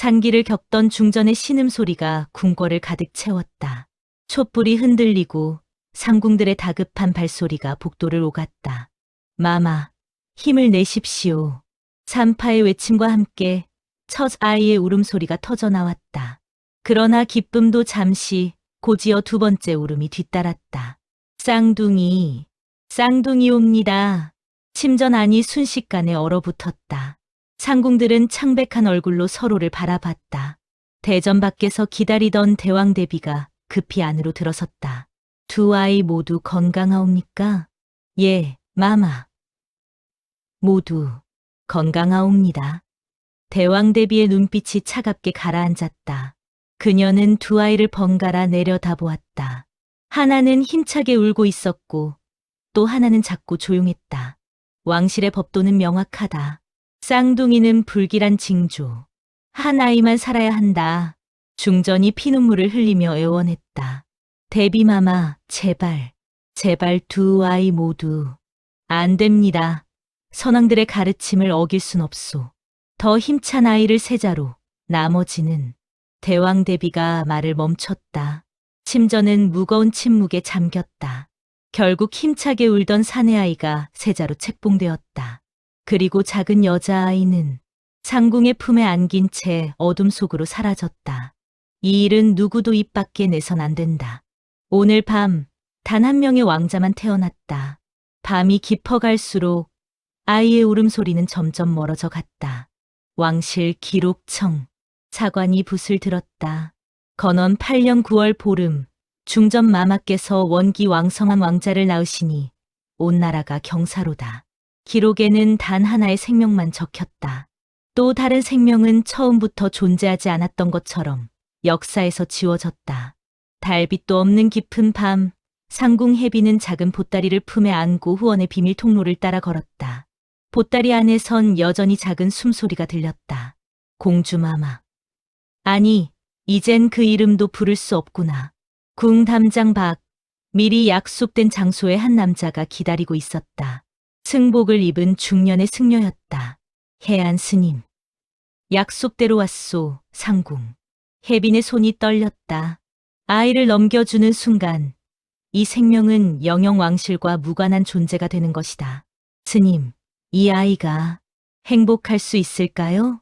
산기를 겪던 중전의 신음소리가 궁궐을 가득 채웠다. 촛불이 흔들리고 상궁들의 다급한 발소리가 복도를 오갔다. 마마, 힘을 내십시오. 산파의 외침과 함께 첫 아이의 울음소리가 터져 나왔다. 그러나 기쁨도 잠시 곧이어 두 번째 울음이 뒤따랐다. 쌍둥이, 쌍둥이 옵니다. 침전 안이 순식간에 얼어붙었다. 상궁들은 창백한 얼굴로 서로를 바라봤다. 대전 밖에서 기다리던 대왕대비가 급히 안으로 들어섰다. 두 아이 모두 건강하옵니까? 예, 마마. 모두 건강하옵니다. 대왕대비의 눈빛이 차갑게 가라앉았다. 그녀는 두 아이를 번갈아 내려다보았다. 하나는 힘차게 울고 있었고 또 하나는 작고 조용했다. 왕실의 법도는 명확하다. 쌍둥이는 불길한 징조. 한 아이만 살아야 한다. 중전이 피눈물을 흘리며 애원했다. 대비마마, 제발, 제발 두 아이 모두. 안 됩니다. 선왕들의 가르침을 어길 순 없소. 더 힘찬 아이를 세자로, 나머지는. 대왕대비가 말을 멈췄다. 침전은 무거운 침묵에 잠겼다. 결국 힘차게 울던 사내아이가 세자로 책봉되었다. 그리고 작은 여자아이는 상궁의 품에 안긴 채 어둠 속으로 사라졌다. 이 일은 누구도 입 밖에 내선 안 된다. 오늘 밤 단 한 명의 왕자만 태어났다. 밤이 깊어갈수록 아이의 울음소리는 점점 멀어져 갔다. 왕실 기록청, 사관이 붓을 들었다. 건원 8년 9월 보름, 중전 마마께서 원기 왕성한 왕자를 낳으시니 온 나라가 경사로다. 기록에는 단 하나의 생명만 적혔다. 또 다른 생명은 처음부터 존재하지 않았던 것처럼 역사에서 지워졌다. 달빛도 없는 깊은 밤, 상궁 해비는 작은 보따리를 품에 안고 후원의 비밀 통로를 따라 걸었다. 보따리 안에선 여전히 작은 숨소리가 들렸다. 공주마마. 아니, 이젠 그 이름도 부를 수 없구나. 궁 담장 밖, 미리 약속된 장소에 한 남자가 기다리고 있었다. 승복을 입은 중년의 승려였다. 해안 스님. 약속대로 왔소, 상궁. 혜빈의 손이 떨렸다. 아이를 넘겨주는 순간, 이 생명은 영영 왕실과 무관한 존재가 되는 것이다. 스님, 이 아이가 행복할 수 있을까요?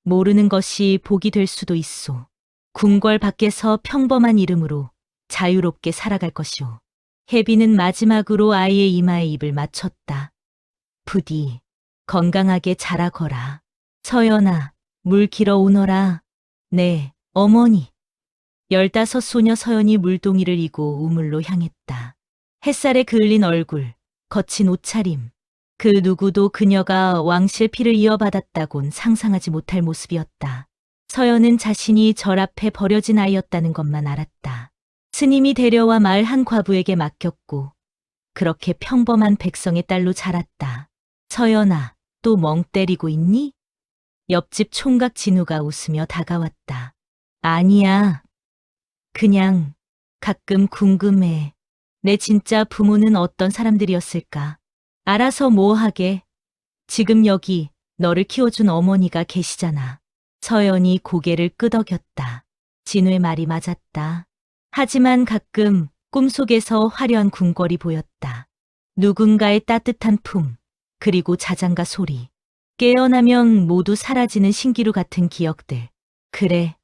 모르는 것이 복이 될 수도 있소. 궁궐 밖에서 평범한 이름으로 자유롭게 살아갈 것이오. 혜빈은 마지막으로 아이의 이마에 입을 맞췄다. 부디 건강하게 자라거라. 서연아, 물 길어 오너라. 네, 어머니. 15 소녀 서연이 물동이를 이고 우물로 향했다. 햇살에 그을린 얼굴, 거친 옷차림. 그 누구도 그녀가 왕실 피를 이어받았다곤 상상하지 못할 모습이었다. 서연은 자신이 절 앞에 버려진 아이였다는 것만 알았다. 스님이 데려와 마을 한 과부에게 맡겼고 그렇게 평범한 백성의 딸로 자랐다. 서연아, 또 멍 때리고 있니? 옆집 총각 진우가 웃으며 다가왔다. 아니야. 그냥 가끔 궁금해. 내 진짜 부모는 어떤 사람들이었을까? 알아서 뭐 하게. 지금 여기 너를 키워준 어머니가 계시잖아. 서연이 고개를 끄덕였다. 진우의 말이 맞았다. 하지만 가끔 꿈속에서 화려한 궁궐이 보였다. 누군가의 따뜻한 품, 그리고 자장가 소리. 깨어나면 모두 사라지는 신기루 같은 기억들. 그래,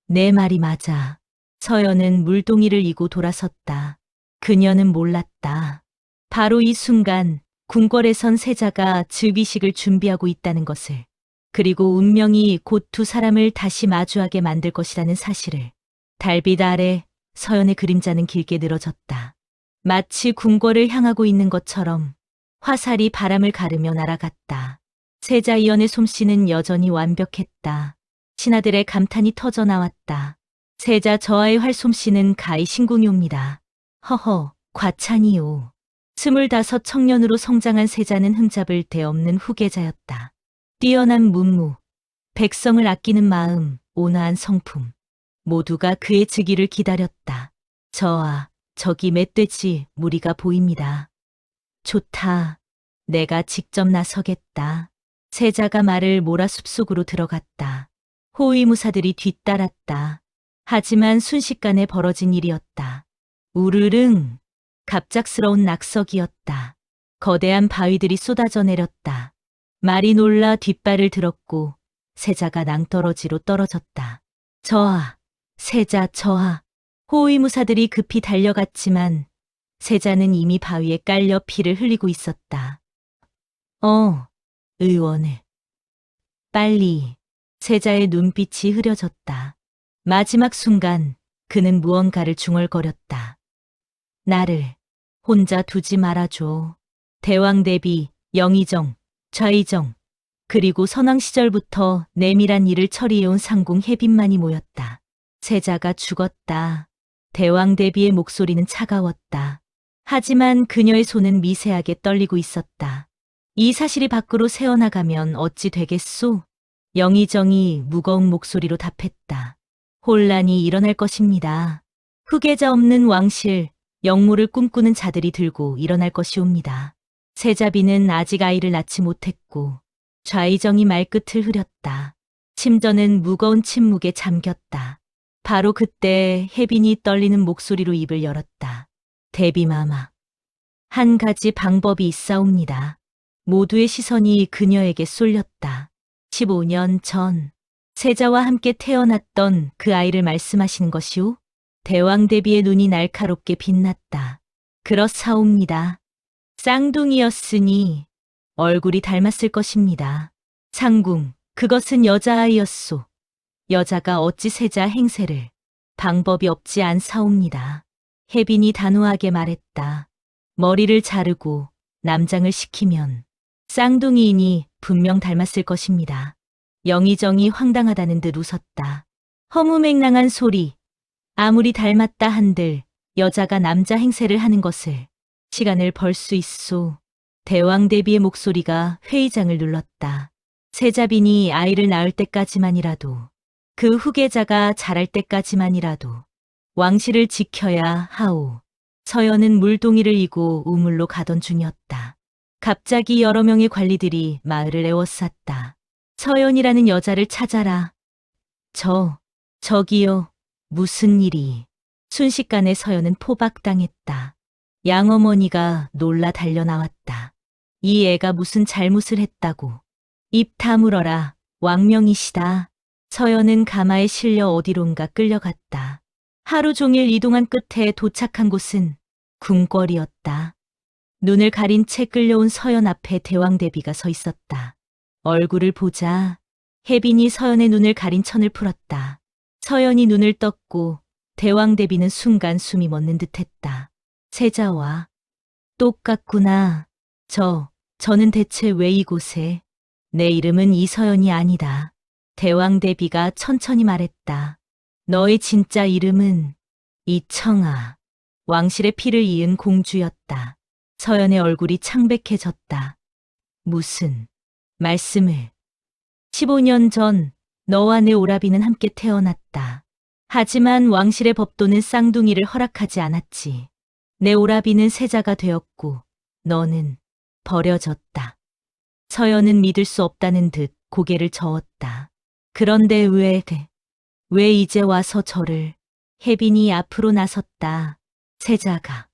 내 말이 맞아. 서연은 물동이를 이고 돌아섰다. 그녀는 몰랐다. 바로 이 순간 궁궐에선 세자가 즉위식을 준비하고 있다는 것을, 그리고 운명이 곧 두 사람을 다시 마주하게 만들 것이라는 사실을. 달빛 아래 서연의 그림자는 길게 늘어졌다. 마치 궁궐을 향하고 있는 것처럼 화살이 바람을 가르며 날아갔다. 세자 이연의 솜씨는 여전히 완벽했다. 신하들의 감탄이 터져 나왔다. 세자 저하의 활솜씨는 가히 신궁이옵니다. 허허, 과찬이요. 25 청년으로 성장한 세자는 흠잡을 데 없는 후계자였다. 뛰어난 문무, 백성을 아끼는 마음, 온화한 성품. 모두가 그의 즉위를 기다렸다. 저기 멧돼지 무리가 보입니다. 좋다. 내가 직접 나서겠다. 세자가 말을 몰아 숲속으로 들어갔다. 호위무사들이 뒤따랐다. 하지만 순식간에 벌어진 일이었다. 우르릉. 갑작스러운 낙석이었다. 거대한 바위들이 쏟아져 내렸다. 말이 놀라 뒷발을 들었고 세자가 낭떠러지로 떨어졌다. 저하, 세자 저하. 호위무사들이 급히 달려갔지만 세자는 이미 바위에 깔려 피를 흘리고 있었다. 의원을. 빨리. 세자의 눈빛이 흐려졌다. 마지막 순간 그는 무언가를 중얼거렸다. 나를 혼자 두지 말아줘. 대왕 대비, 영의정, 좌의정, 그리고 선왕 시절부터 내밀한 일을 처리해온 상궁 해빈만이 모였다. 세자가 죽었다. 대왕 대비의 목소리는 차가웠다. 하지만 그녀의 손은 미세하게 떨리고 있었다. 이 사실이 밖으로 새어나가면 어찌 되겠소? 영의정이 무거운 목소리로 답했다. 혼란이 일어날 것입니다. 후계자 없는 왕실, 영모를 꿈꾸는 자들이 들고 일어날 것이옵니다. 세자비는 아직 아이를 낳지 못했고 좌의정이 말끝을 흐렸다. 침전은 무거운 침묵에 잠겼다. 바로 그때 혜빈이 떨리는 목소리로 입을 열었다. 대비마마. 한 가지 방법이 있사옵니다. 모두의 시선이 그녀에게 쏠렸다. 15년 전 세자와 함께 태어났던 그 아이를 말씀하시는 것이오? 대왕 대비의 눈이 날카롭게 빛났다. 그렇사옵니다. 쌍둥이였으니 얼굴이 닮았을 것입니다. 상궁, 그것은 여자아이였소. 여자가 어찌 세자 행세를. 방법이 없지 않사옵니다. 혜빈이 단호하게 말했다. 머리를 자르고 남장을 시키면 쌍둥이이니 분명 닮았을 것입니다. 영의정이 황당하다는 듯 웃었다. 허무맹랑한 소리. 아무리 닮았다 한들 여자가 남자 행세를 하는 것을 시간을 벌 수 있소. 대왕 대비의 목소리가 회의장을 눌렀다. 세자빈이 아이를 낳을 때까지만이라도, 그 후계자가 자랄 때까지만이라도 왕실을 지켜야 하오. 서연은 물동이를 이고 우물로 가던 중이었다. 갑자기 여러 명의 관리들이 마을을 에워쌌다. 서연이라는 여자를 찾아라. 저기요. 무슨 일이. 순식간에 서연은 포박당했다. 양어머니가 놀라 달려나왔다. 이 애가 무슨 잘못을 했다고. 입 다물어라. 왕명이시다. 서연은 가마에 실려 어디론가 끌려갔다. 하루 종일 이동한 끝에 도착한 곳은 궁궐이었다. 눈을 가린 채 끌려온 서연 앞에 대왕 대비가 서 있었다. 얼굴을 보자 혜빈이 서연의 눈을 가린 천을 풀었다. 서연이 눈을 떴고 대왕 대비는 순간 숨이 멎는 듯했다. 세자와 똑같구나. 저는 대체 왜 이곳에? 내 이름은 이서연이 아니다. 대왕 대비가 천천히 말했다. 너의 진짜 이름은 이청아. 왕실의 피를 이은 공주였다. 서연의 얼굴이 창백해졌다. 무슨 말씀을. 15년 전 너와 내 오라비는 함께 태어났다. 하지만 왕실의 법도는 쌍둥이를 허락하지 않았지. 내 오라비는 세자가 되었고 너는 버려졌다. 서연은 믿을 수 없다는 듯 고개를 저었다. 그런데 왜 이제 와서 저를. 혜빈이 앞으로 나섰다. 세자가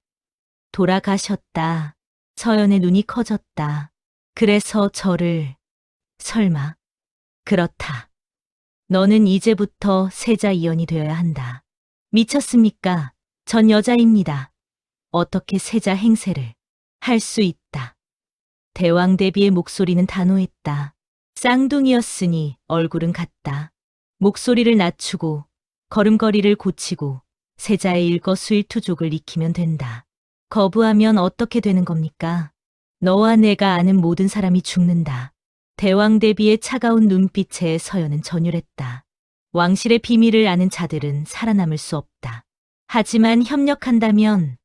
돌아가셨다. 서연의 눈이 커졌다. 그래서 저를. 설마. 그렇다. 너는 이제부터 세자 이연이 되어야 한다. 미쳤습니까? 전 여자입니다. 어떻게 세자 행세를 할 수 있다. 대왕 대비의 목소리는 단호했다. 쌍둥이였으니 얼굴은 같다. 목소리를 낮추고 걸음걸이를 고치고 세자의 일거수일투족을 익히면 된다. 거부하면 어떻게 되는 겁니까? 너와 내가 아는 모든 사람이 죽는다. 대왕 대비의 차가운 눈빛에 서연은 전율했다. 왕실의 비밀을 아는 자들은 살아남을 수 없다. 하지만 협력한다면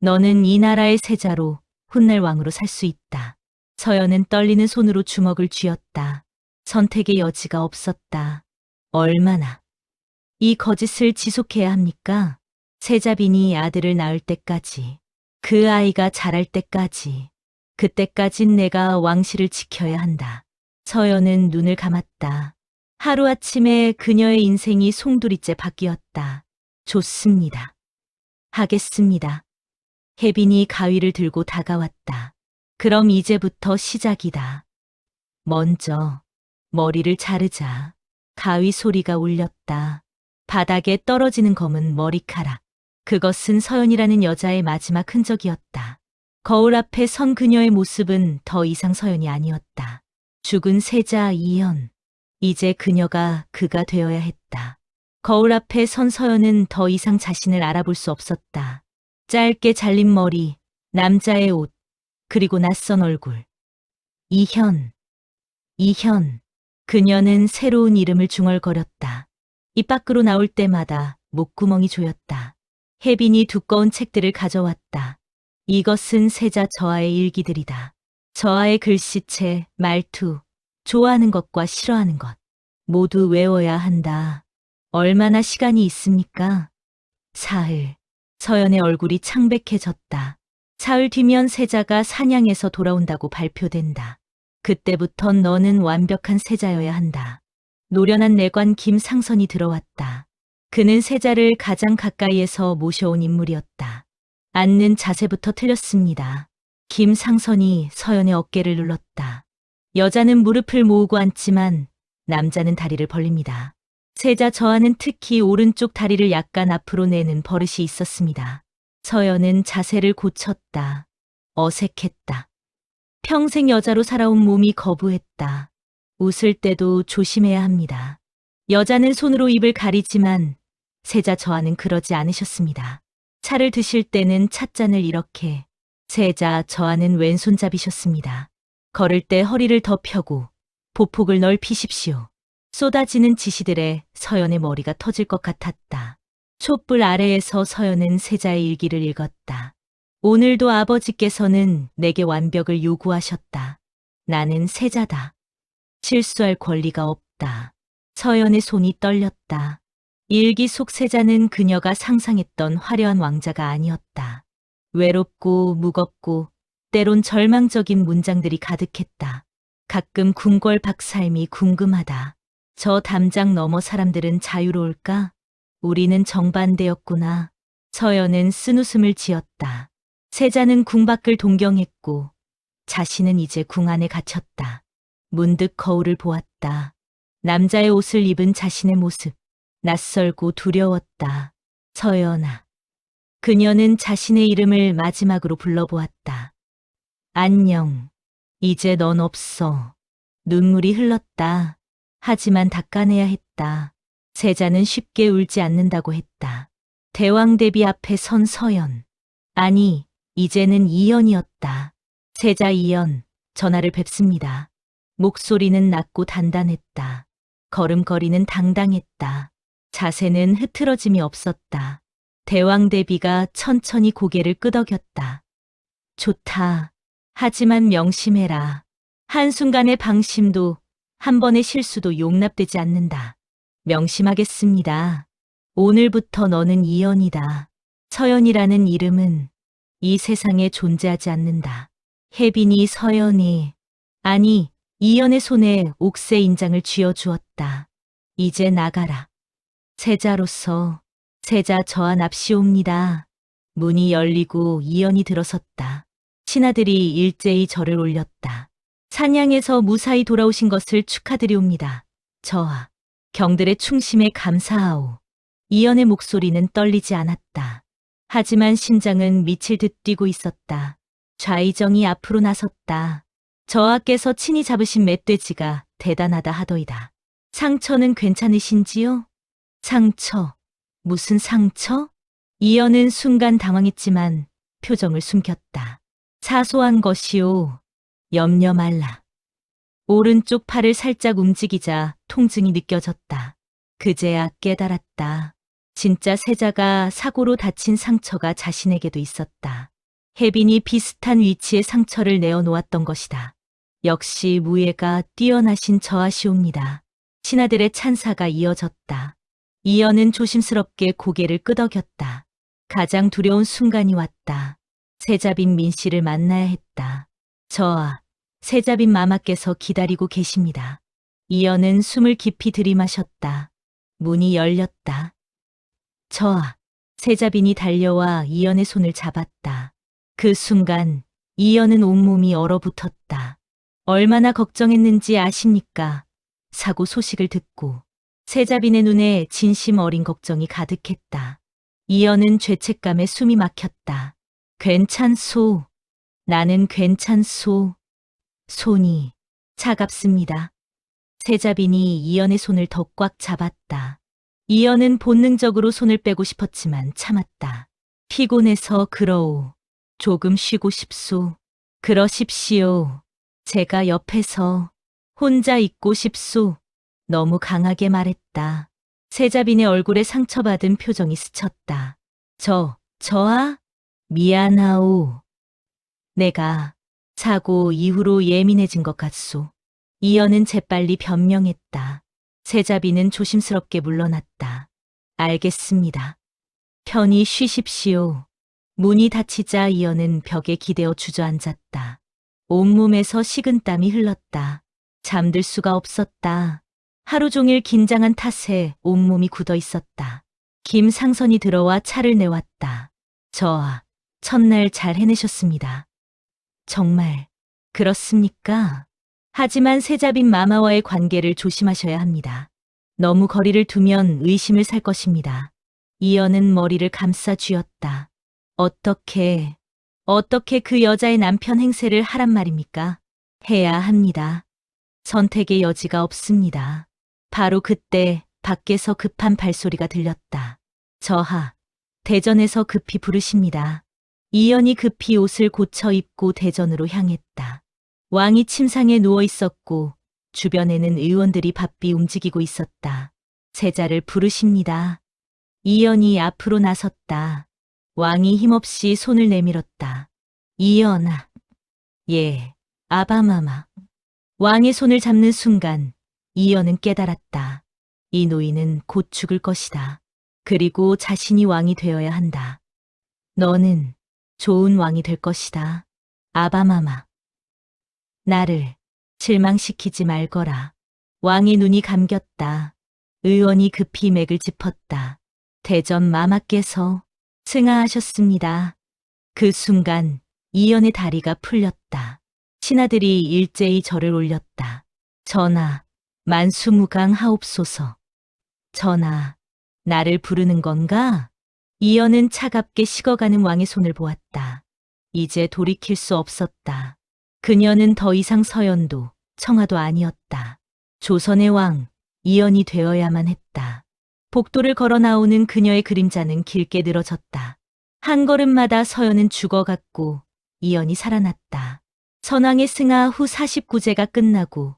너는 이 나라의 세자로 훗날 왕으로 살 수 있다. 서연은 떨리는 손으로 주먹을 쥐었다. 선택의 여지가 없었다. 얼마나 이 거짓을 지속해야 합니까? 세자빈이 아들을 낳을 때까지, 그 아이가 자랄 때까지, 그때까진 내가 왕실을 지켜야 한다. 서연은 눈을 감았다. 하루아침에 그녀의 인생이 송두리째 바뀌었다. 좋습니다. 하겠습니다. 혜빈이 가위를 들고 다가왔다. 그럼 이제부터 시작이다. 먼저 머리를 자르자. 가위 소리가 울렸다. 바닥에 떨어지는 검은 머리카락. 그것은 서연이라는 여자의 마지막 흔적이었다. 거울 앞에 선 그녀의 모습은 더 이상 서연이 아니었다. 죽은 세자 이연. 이제 그녀가 그가 되어야 했다. 거울 앞에 선 서연은 더 이상 자신을 알아볼 수 없었다. 짧게 잘린 머리, 남자의 옷, 그리고 낯선 얼굴. 이현. 이현. 그녀는 새로운 이름을 중얼거렸다. 입 밖으로 나올 때마다 목구멍이 조였다. 혜빈이 두꺼운 책들을 가져왔다. 이것은 세자 저하의 일기들이다. 저하의 글씨체, 말투, 좋아하는 것과 싫어하는 것. 모두 외워야 한다. 얼마나 시간이 있습니까? 사흘. 서연의 얼굴이 창백해졌다. 사흘 뒤면 세자가 사냥에서 돌아온다고 발표된다. 그때부턴 너는 완벽한 세자여야 한다. 노련한 내관 김상선이 들어왔다. 그는 세자를 가장 가까이에서 모셔온 인물이었다. 앉는 자세부터 틀렸습니다. 김상선이 서연의 어깨를 눌렀다. 여자는 무릎을 모으고 앉지만 남자는 다리를 벌립니다. 세자 저하는 특히 오른쪽 다리를 약간 앞으로 내는 버릇이 있었습니다. 서연은 자세를 고쳤다. 어색했다. 평생 여자로 살아온 몸이 거부했다. 웃을 때도 조심해야 합니다. 여자는 손으로 입을 가리지만 세자 저하는 그러지 않으셨습니다. 차를 드실 때는 찻잔을 이렇게. 세자 저하는 왼손잡이셨습니다. 걸을 때 허리를 더 펴고 보폭을 넓히십시오. 쏟아지는 지시들에 서연의 머리가 터질 것 같았다. 촛불 아래에서 서연은 세자의 일기를 읽었다. 오늘도 아버지께서는 내게 완벽을 요구하셨다. 나는 세자다. 실수할 권리가 없다. 서연의 손이 떨렸다. 일기 속 세자는 그녀가 상상했던 화려한 왕자가 아니었다. 외롭고 무겁고 때론 절망적인 문장들이 가득했다. 가끔 궁궐 삶이 궁금하다. 저 담장 너머 사람들은 자유로울까? 우리는 정반대였구나. 서연은 쓴웃음을 지었다. 세자는 궁 밖을 동경했고 자신은 이제 궁 안에 갇혔다. 문득 거울을 보았다. 남자의 옷을 입은 자신의 모습. 낯설고 두려웠다. 서연아. 그녀는 자신의 이름을 마지막으로 불러보았다. 안녕. 이제 넌 없어. 눈물이 흘렀다. 하지만 닦아내야 했다. 세자는 쉽게 울지 않는다고 했다. 대왕 대비 앞에 선 서연. 아니, 이제는 이연이었다. 세자 이연, 전하를 뵙습니다. 목소리는 낮고 단단했다. 걸음걸이는 당당했다. 자세는 흐트러짐이 없었다. 대왕 대비가 천천히 고개를 끄덕였다. 좋다. 하지만 명심해라. 한순간의 방심도 한 번의 실수도 용납되지 않는다. 명심하겠습니다. 오늘부터 너는 이연이다. 서연이라는 이름은 이 세상에 존재하지 않는다. 혜빈이 서연이, 아니, 이연의 손에 옥새 인장을 쥐어주었다. 이제 나가라. 세자로서, 세자 저하 납시옵니다. 문이 열리고 이연이 들어섰다. 신하들이 일제히 절을 올렸다. 사냥에서 무사히 돌아오신 것을 축하드리옵니다. 저하, 경들의 충심에 감사하오. 이연의 목소리는 떨리지 않았다. 하지만 심장은 미칠 듯 뛰고 있었다. 좌의정이 앞으로 나섰다. 저하께서 친히 잡으신 멧돼지가 대단하다 하더이다. 상처는 괜찮으신지요? 상처, 무슨 상처? 이연은 순간 당황했지만 표정을 숨겼다. 사소한 것이오. 염려 말라. 오른쪽 팔을 살짝 움직이자 통증이 느껴졌다. 그제야 깨달았다. 진짜 세자가 사고로 다친 상처가 자신에게도 있었다. 혜빈이 비슷한 위치의 상처를 내어놓았던 것이다. 역시 무예가 뛰어나신 저하시옵니다. 신하들의 찬사가 이어졌다. 이연은 조심스럽게 고개를 끄덕였다. 가장 두려운 순간이 왔다. 세자빈 민씨를 만나야 했다. 저하, 세자빈 마마께서 기다리고 계십니다. 이연은 숨을 깊이 들이마셨다. 문이 열렸다. 저아. 세자빈이 달려와 이연의 손을 잡았다. 그 순간 이연은 온몸이 얼어붙었다. 얼마나 걱정했는지 아십니까? 사고 소식을 듣고 세자빈의 눈에 진심 어린 걱정이 가득했다. 이연은 죄책감에 숨이 막혔다. 괜찮소. 나는 괜찮소. 손이 차갑습니다. 세자빈이 이연의 손을 더 꽉 잡았다. 이연은 본능적으로 손을 빼고 싶었지만 참았다. 피곤해서 그러오. 조금 쉬고 싶소. 그러십시오. 제가 옆에서 혼자 있고 싶소. 너무 강하게 말했다. 세자빈의 얼굴에 상처받은 표정이 스쳤다. 저아? 미안하오. 내가 사고 이후로 예민해진 것 같소. 이연은 재빨리 변명했다. 세자빈은 조심스럽게 물러났다. 알겠습니다. 편히 쉬십시오. 문이 닫히자 이연은 벽에 기대어 주저앉았다. 온몸에서 식은땀이 흘렀다. 잠들 수가 없었다. 하루 종일 긴장한 탓에 온몸이 굳어 있었다. 김상선이 들어와 차를 내왔다. 저아, 첫날 잘 해내셨습니다. 정말 그렇습니까? 하지만 세자빈 마마와의 관계를 조심하셔야 합니다. 너무 거리를 두면 의심을 살 것입니다. 이연은 머리를 감싸 쥐었다. 어떻게 그 여자의 남편 행세를 하란 말입니까? 해야 합니다. 선택의 여지가 없습니다. 바로 그때 밖에서 급한 발소리가 들렸다. 저하, 대전에서 급히 부르십니다. 이연이 급히 옷을 고쳐 입고 대전으로 향했다. 왕이 침상에 누워 있었고 주변에는 의원들이 바삐 움직이고 있었다. 세자를 부르십니다. 이연이 앞으로 나섰다. 왕이 힘없이 손을 내밀었다. 이연아. 예, 아바마마. 왕의 손을 잡는 순간 이연은 깨달았다. 이 노인은 곧 죽을 것이다. 그리고 자신이 왕이 되어야 한다. 너는 좋은 왕이 될 것이다. 아바마마. 나를 실망시키지 말거라. 왕의 눈이 감겼다. 의원이 급히 맥을 짚었다. 대전 마마께서 승하하셨습니다. 그 순간 이연의 다리가 풀렸다. 신하들이 일제히 절을 올렸다. 전하, 만수무강하옵소서. 전하, 나를 부르는 건가? 이연은 차갑게 식어가는 왕의 손을 보았다. 이제 돌이킬 수 없었다. 그녀는 더 이상 서연도 청아도 아니었다. 조선의 왕, 이연이 되어야만 했다. 복도를 걸어 나오는 그녀의 그림자는 길게 늘어졌다. 한 걸음마다 서연은 죽어갔고 이연이 살아났다. 선왕의 승하 후 49제가 끝나고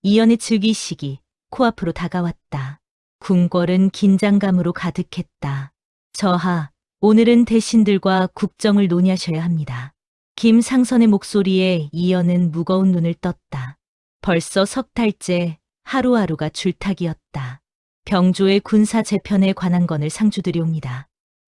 이연의 즉위식이 코앞으로 다가왔다. 궁궐은 긴장감으로 가득했다. 저하, 오늘은 대신들과 국정을 논의하셔야 합니다. 김상선의 목소리에 이연은 무거운 눈을 떴다. 벌써 석 달째 하루하루가 줄타기였다. 병조의 군사 재편에 관한 건을 상주들이 옵니다.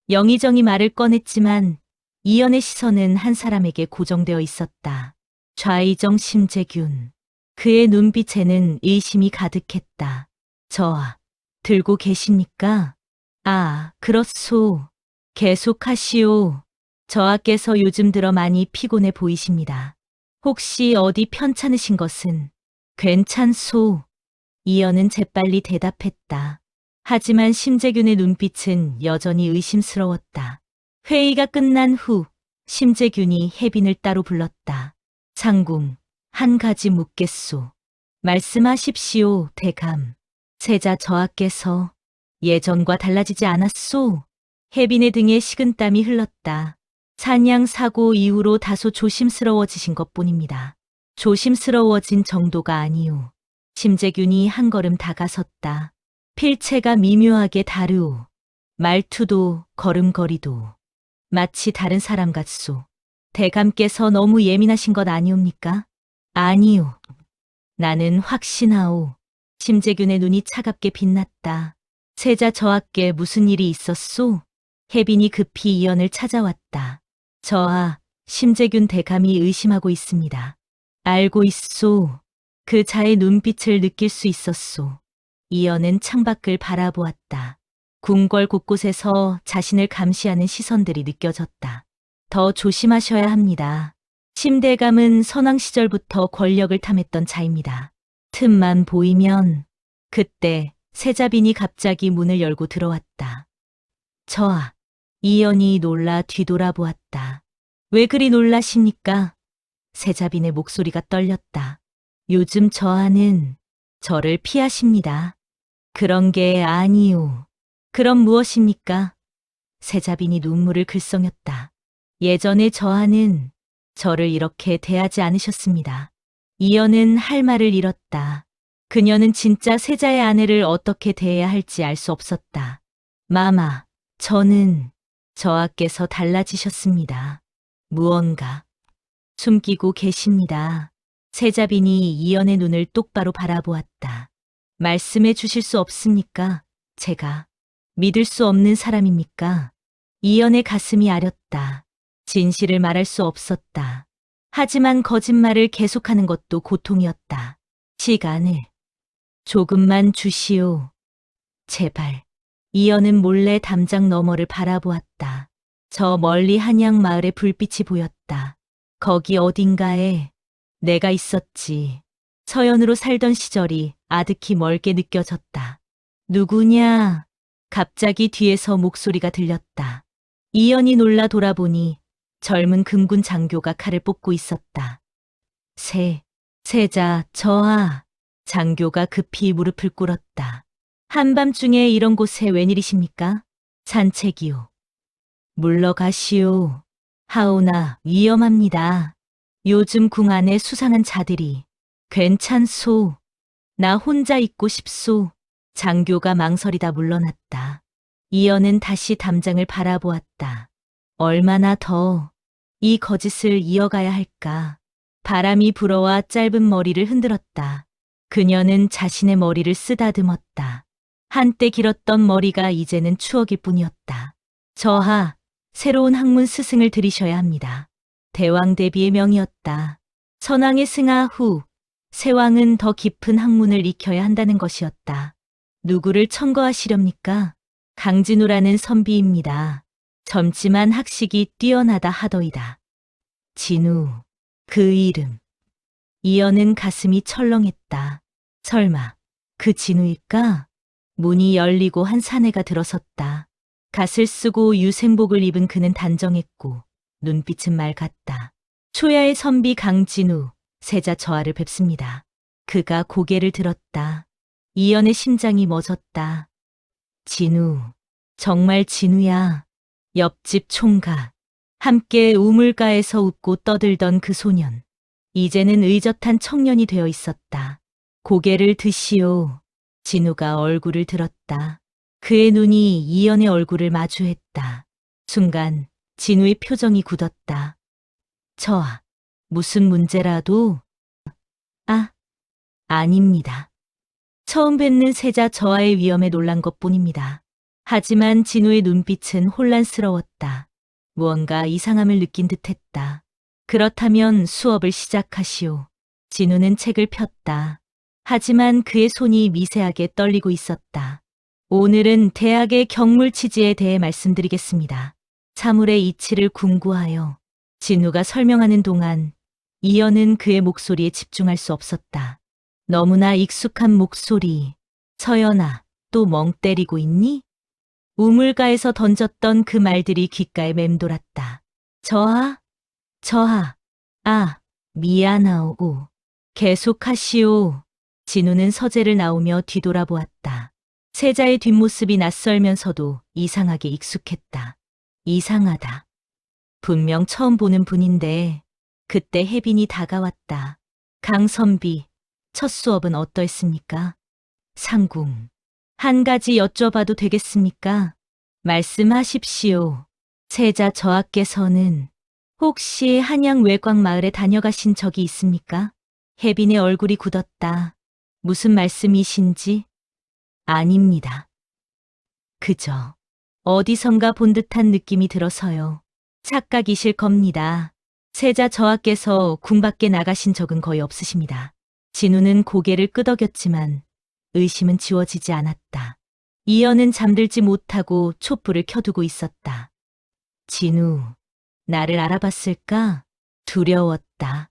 영의정이 말을 꺼냈지만 이연의 시선은 한 사람에게 고정되어 있었다. 좌의정 심재균. 그의 눈빛에는 의심이 가득했다. 저하, 들고 계십니까? 아, 그렇소. 계속하시오. 저하께서 요즘 들어 많이 피곤해 보이십니다. 혹시 어디 편찮으신 것은? 괜찮소. 이연은 재빨리 대답했다. 하지만 심재균의 눈빛은 여전히 의심스러웠다. 회의가 끝난 후 심재균이 혜빈을 따로 불렀다. 상궁, 한 가지 묻겠소. 말씀하십시오, 대감. 세자 저하께서 예전과 달라지지 않았소. 혜빈의 등에 식은땀이 흘렀다. 산양 사고 이후로 다소 조심스러워지신 것뿐입니다. 조심스러워진 정도가 아니오. 심재균이 한 걸음 다가섰다. 필체가 미묘하게 다르오. 말투도 걸음걸이도 마치 다른 사람 같소. 대감께서 너무 예민하신 것 아니옵니까? 아니오. 나는 확신하오. 심재균의 눈이 차갑게 빛났다. 세자 저하께 무슨 일이 있었소? 혜빈이 급히 이연을 찾아왔다. 저하, 심재균 대감이 의심하고 있습니다. 알고 있소. 그 자의 눈빛을 느낄 수 있었소. 이연은 창밖을 바라보았다. 궁궐 곳곳에서 자신을 감시하는 시선들이 느껴졌다. 더 조심하셔야 합니다. 심대감은 선왕 시절부터 권력을 탐했던 자입니다. 틈만 보이면 그때 세자빈이 갑자기 문을 열고 들어왔다. 저하, 이연이 놀라 뒤돌아보았다. 왜 그리 놀라십니까? 세자빈의 목소리가 떨렸다. 요즘 저하는 저를 피하십니다. 그런 게 아니오. 그럼 무엇입니까? 세자빈이 눈물을 글썽였다. 예전에 저하는 저를 이렇게 대하지 않으셨습니다. 이연은 할 말을 잃었다. 그녀는 진짜 세자의 아내를 어떻게 대해야 할지 알 수 없었다. 마마, 저는 저하께서 달라지셨습니다. 무언가 숨기고 계십니다. 세자빈이 이연의 눈을 똑바로 바라보았다. 말씀해 주실 수 없습니까? 제가 믿을 수 없는 사람입니까? 이연의 가슴이 아렸다. 진실을 말할 수 없었다. 하지만 거짓말을 계속하는 것도 고통이었다. 시간을 조금만 주시오. 제발. 이연은 몰래 담장 너머를 바라보았다. 저 멀리 한양 마을의 불빛이 보였다. 거기 어딘가에 내가 있었지. 서연으로 살던 시절이 아득히 멀게 느껴졌다. 누구냐? 갑자기 뒤에서 목소리가 들렸다. 이연이 놀라 돌아보니 젊은 금군 장교가 칼을 뽑고 있었다. 세자, 저하. 장교가 급히 무릎을 꿇었다. 한밤중에 이런 곳에 웬일이십니까? 산책이요. 물러가시오. 하오나 위험합니다. 요즘 궁 안에 수상한 자들이. 괜찮소. 나 혼자 있고 싶소. 장교가 망설이다 물러났다. 이연은 다시 담장을 바라보았다. 얼마나 더 이 거짓을 이어가야 할까? 바람이 불어와 짧은 머리를 흔들었다. 그녀는 자신의 머리를 쓰다듬었다. 한때 길었던 머리가 이제는 추억일 뿐이었다. 저하, 새로운 학문 스승을 들이셔야 합니다. 대왕 대비의 명이었다. 선왕의 승하 후 세왕은 더 깊은 학문을 익혀야 한다는 것이었다. 누구를 청거하시렵니까? 강진우라는 선비입니다. 젊지만 학식이 뛰어나다 하더이다. 진우, 그 이름. 이연은 가슴이 철렁했다. 설마 그 진우일까? 문이 열리고 한 사내가 들어섰다. 갓을 쓰고 유생복을 입은 그는 단정했고 눈빛은 맑았다. 초야의 선비 강진우, 세자 저하를 뵙습니다. 그가 고개를 들었다. 이연의 심장이 멎었다. 진우, 정말 진우야. 옆집 총각, 함께 우물가에서 웃고 떠들던 그 소년. 이제는 의젓한 청년이 되어 있었다. 고개를 드시오. 진우가 얼굴을 들었다. 그의 눈이 이연의 얼굴을 마주했다. 순간 진우의 표정이 굳었다. 저하, 무슨 문제라도? 아닙니다. 처음 뵙는 세자 저하의 위험에 놀란 것뿐입니다. 하지만 진우의 눈빛은 혼란스러웠다. 무언가 이상함을 느낀 듯했다. 그렇다면 수업을 시작하시오. 진우는 책을 폈다. 하지만 그의 손이 미세하게 떨리고 있었다. 오늘은 대학의 경물 취지에 대해 말씀드리겠습니다. 사물의 이치를 궁구하여. 진우가 설명하는 동안 이연은 그의 목소리에 집중할 수 없었다. 너무나 익숙한 목소리. 서연아, 또 멍 때리고 있니? 우물가에서 던졌던 그 말들이 귓가에 맴돌았다. 저하, 미안하오. 계속하시오. 진우는 서재를 나오며 뒤돌아보았다. 세자의 뒷모습이 낯설면서도 이상하게 익숙했다. 이상하다. 분명 처음 보는 분인데 그때 혜빈이 다가왔다. 강선비, 첫 수업은 어떠했습니까? 상궁. 한 가지 여쭤봐도 되겠습니까? 말씀하십시오. 세자 저하께서는 혹시 한양 외곽 마을에 다녀가신 적이 있습니까? 혜빈의 얼굴이 굳었다. 무슨 말씀이신지? 아닙니다. 그저 어디선가 본 듯한 느낌이 들어서요. 착각이실 겁니다. 세자 저하께서 궁 밖에 나가신 적은 거의 없으십니다. 진우는 고개를 끄덕였지만 의심은 지워지지 않았다. 이연은 잠들지 못하고 촛불을 켜두고 있었다. 진우, 나를 알아봤을까? 두려웠다.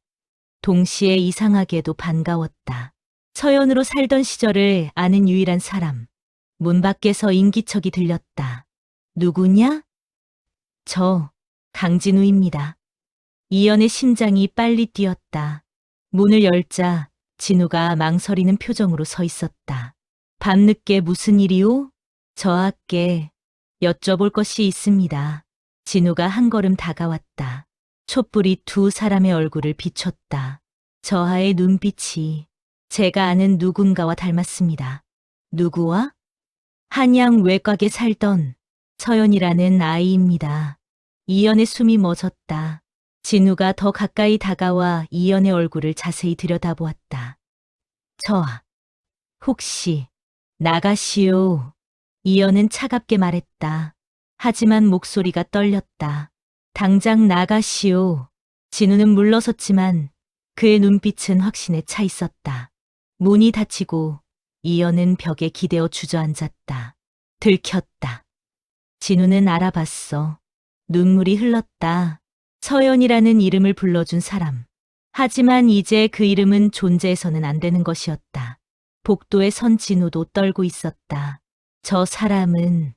동시에 이상하게도 반가웠다. 서연으로 살던 시절을 아는 유일한 사람. 문 밖에서 인기척이 들렸다. 누구냐? 저, 강진우입니다. 이연의 심장이 빨리 뛰었다. 문을 열자 진우가 망설이는 표정으로 서 있었다. 밤늦게 무슨 일이오? 저하께 여쭤볼 것이 있습니다. 진우가 한 걸음 다가왔다. 촛불이 두 사람의 얼굴을 비췄다. 저하의 눈빛이 제가 아는 누군가와 닮았습니다. 누구와? 한양 외곽에 살던 서연이라는 아이입니다. 이연의 숨이 멎었다. 진우가 더 가까이 다가와 이연의 얼굴을 자세히 들여다보았다. 저하, 혹시 나가시오. 이연은 차갑게 말했다. 하지만 목소리가 떨렸다. 당장 나가시오. 진우는 물러섰지만 그의 눈빛은 확신에 차 있었다. 문이 닫히고 이연은 벽에 기대어 주저앉았다. 들켰다. 진우는 알아봤어. 눈물이 흘렀다. 서연이라는 이름을 불러준 사람. 하지만 이제 그 이름은 존재해서는 안 되는 것이었다. 복도에 선 진우도 떨고 있었다. 저 사람은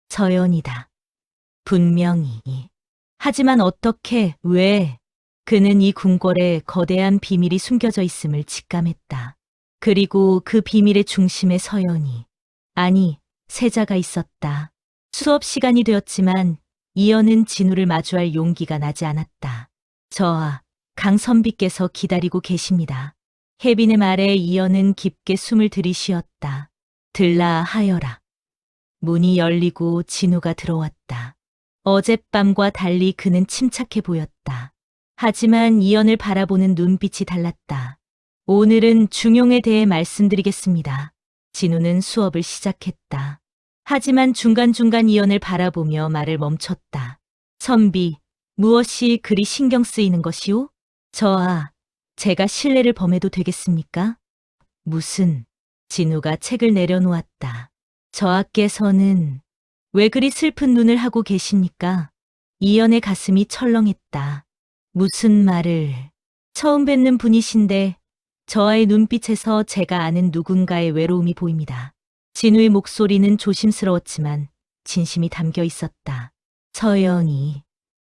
서연이다. 분명히. 하지만 어떻게, 왜? 그는 이 궁궐에 거대한 비밀이 숨겨져 있음을 직감했다. 그리고 그 비밀의 중심에 서연이, 아니, 세자가 있었다. 수업 시간이 되었지만 이연은 진우를 마주할 용기가 나지 않았다. 저하, 강선비께서 기다리고 계십니다. 혜빈의 말에 이연은 깊게 숨을 들이쉬었다. 들라 하여라. 문이 열리고 진우가 들어왔다. 어젯밤과 달리 그는 침착해 보였다. 하지만 이연을 바라보는 눈빛이 달랐다. 오늘은 중용에 대해 말씀드리겠습니다. 진우는 수업을 시작했다. 하지만 중간중간 이연을 바라보며 말을 멈췄다. 선비, 무엇이 그리 신경 쓰이는 것이오? 저하, 제가 실례를 범해도 되겠습니까? 무슨, 진우가 책을 내려놓았다. 저하께서는 왜 그리 슬픈 눈을 하고 계십니까? 이연의 가슴이 철렁했다. 무슨 말을, 처음 뵙는 분이신데 저하의 눈빛에서 제가 아는 누군가의 외로움이 보입니다. 진우의 목소리는 조심스러웠지만 진심이 담겨 있었다. 서연이,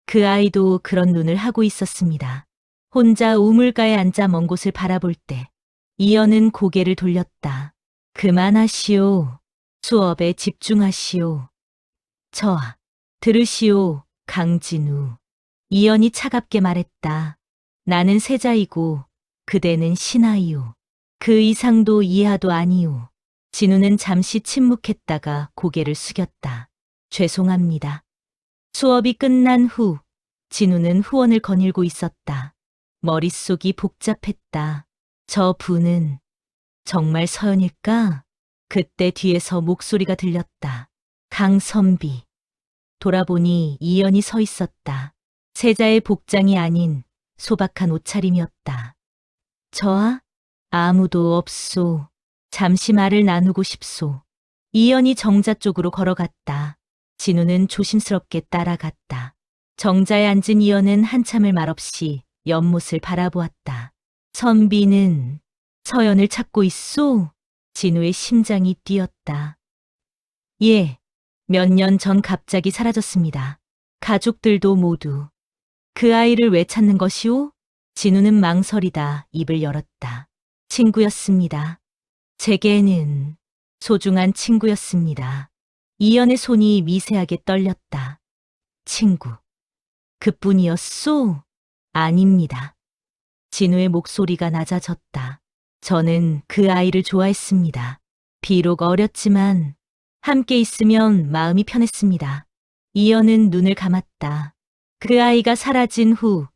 그 아이도 그런 눈을 하고 있었습니다. 혼자 우물가에 앉아 먼 곳을 바라볼 때 이연은 고개를 돌렸다. 그만하시오. 수업에 집중하시오. 저하, 들으시오, 강진우. 이연이 차갑게 말했다. 나는 세자이고 그대는 신하이오. 그 이상도 이하도 아니오. 진우는 잠시 침묵했다가 고개를 숙였다. 죄송합니다. 수업이 끝난 후 진우는 후원을 거닐고 있었다. 머릿속이 복잡했다. 저 분은 정말 서연일까? 그때 뒤에서 목소리가 들렸다. 강선비. 돌아보니 이연이 서 있었다. 세자의 복장이 아닌 소박한 옷차림이었다. 저하? 아무도 없소. 잠시 말을 나누고 싶소. 이연이 정자 쪽으로 걸어갔다. 진우는 조심스럽게 따라갔다. 정자에 앉은 이연은 한참을 말없이 연못을 바라보았다. 선비는 서연을 찾고 있소? 진우의 심장이 뛰었다. 예, 몇 년 전 갑자기 사라졌습니다. 가족들도 모두. 그 아이를 왜 찾는 것이오? 진우는 망설이다 입을 열었다. 친구였습니다. 제게는 소중한 친구였습니다. 이연의 손이 미세하게 떨렸다. 친구. 그뿐이었소? 아닙니다. 진우의 목소리가 낮아졌다. 저는 그 아이를 좋아했습니다. 비록 어렸지만 함께 있으면 마음이 편했습니다. 이연은 눈을 감았다. 그 아이가 사라진 후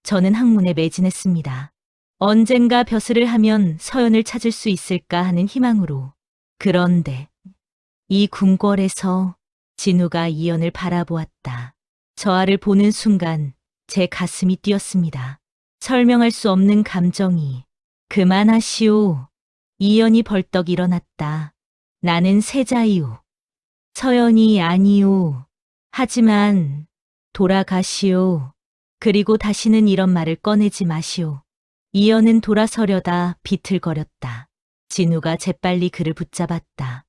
저는 학문에 매진했습니다. 언젠가 벼슬을 하면 서연을 찾을 수 있을까 하는 희망으로. 그런데 이 궁궐에서 진우가 이연을 바라보았다. 저하를 보는 순간 제 가슴이 뛰었습니다. 설명할 수 없는 감정이 그만하시오. 이연이 벌떡 일어났다. 나는 세자이오. 서연이 아니오. 하지만 돌아가시오. 그리고 다시는 이런 말을 꺼내지 마시오. 이연은 돌아서려다 비틀거렸다. 진우가 재빨리 그를 붙잡았다.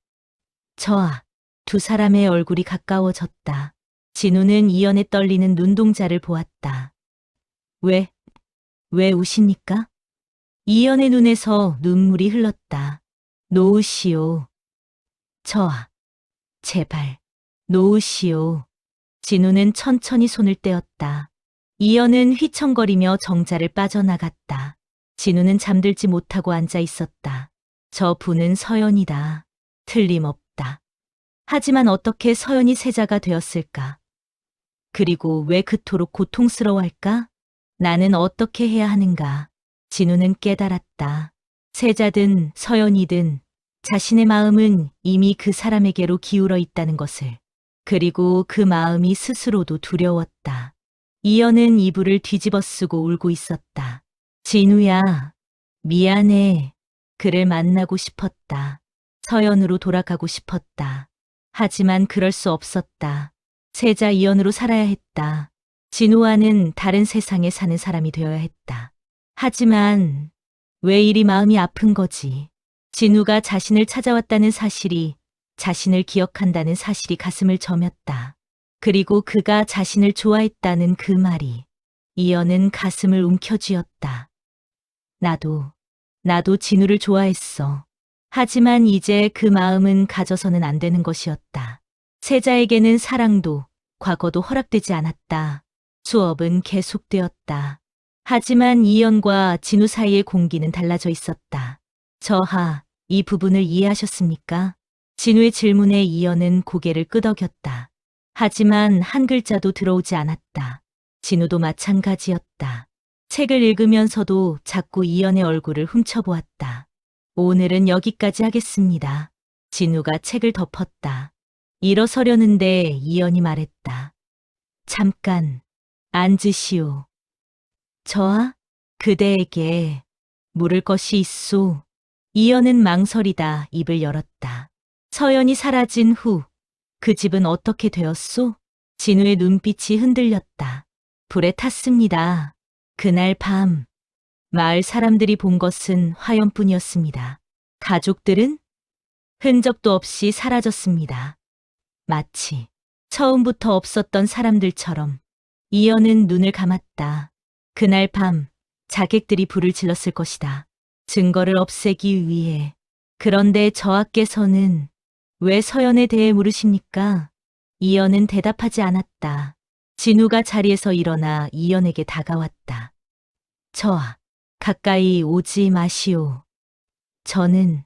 저아, 두 사람의 얼굴이 가까워졌다. 진우는 이연의 떨리는 눈동자를 보았다. 왜 우십니까? 이연의 눈에서 눈물이 흘렀다. 놓으시오. 저아, 제발, 놓으시오. 진우는 천천히 손을 떼었다. 이연은 휘청거리며 정자를 빠져나갔다. 진우는 잠들지 못하고 앉아 있었다. 저 분은 서연이다. 틀림없다. 하지만 어떻게 서연이 세자가 되었을까? 그리고 왜 그토록 고통스러워할까? 나는 어떻게 해야 하는가? 진우는 깨달았다. 세자든 서연이든 자신의 마음은 이미 그 사람에게로 기울어 있다는 것을. 그리고 그 마음이 스스로도 두려웠다. 이연은 이불을 뒤집어 쓰고 울고 있었다. 진우야, 미안해. 그를 만나고 싶었다. 서연으로 돌아가고 싶었다. 하지만 그럴 수 없었다. 세자 이연으로 살아야 했다. 진우와는 다른 세상에 사는 사람이 되어야 했다. 하지만 왜 이리 마음이 아픈 거지? 진우가 자신을 찾아왔다는 사실이, 자신을 기억한다는 사실이 가슴을 저몄다. 그리고 그가 자신을 좋아했다는 그 말이 이연은 가슴을 움켜쥐었다. 나도 진우를 좋아했어. 하지만 이제 그 마음은 가져서는 안 되는 것이었다. 세자에게는 사랑도 과거도 허락되지 않았다. 수업은 계속되었다. 하지만 이연과 진우 사이의 공기는 달라져 있었다. 저하, 이 부분을 이해하셨습니까? 진우의 질문에 이연은 고개를 끄덕였다. 하지만 한 글자도 들어오지 않았다. 진우도 마찬가지였다. 책을 읽으면서도 자꾸 이연의 얼굴을 훔쳐보았다. 오늘은 여기까지 하겠습니다. 진우가 책을 덮었다. 일어서려는데 이연이 말했다. 잠깐, 앉으시오. 저하, 그대에게 물을 것이 있소. 이연은 망설이다 입을 열었다. 서연이 사라진 후 그 집은 어떻게 되었소? 진우의 눈빛이 흔들렸다. 불에 탔습니다. 그날 밤 마을 사람들이 본 것은 화염뿐이었습니다. 가족들은 흔적도 없이 사라졌습니다. 마치 처음부터 없었던 사람들처럼. 이연은 눈을 감았다. 그날 밤 자객들이 불을 질렀을 것이다. 증거를 없애기 위해. 그런데 저하께서는 왜 서연에 대해 물으십니까? 이연은 대답하지 않았다. 진우가 자리에서 일어나 이연에게 다가왔다. 저하, 가까이 오지 마시오. 저는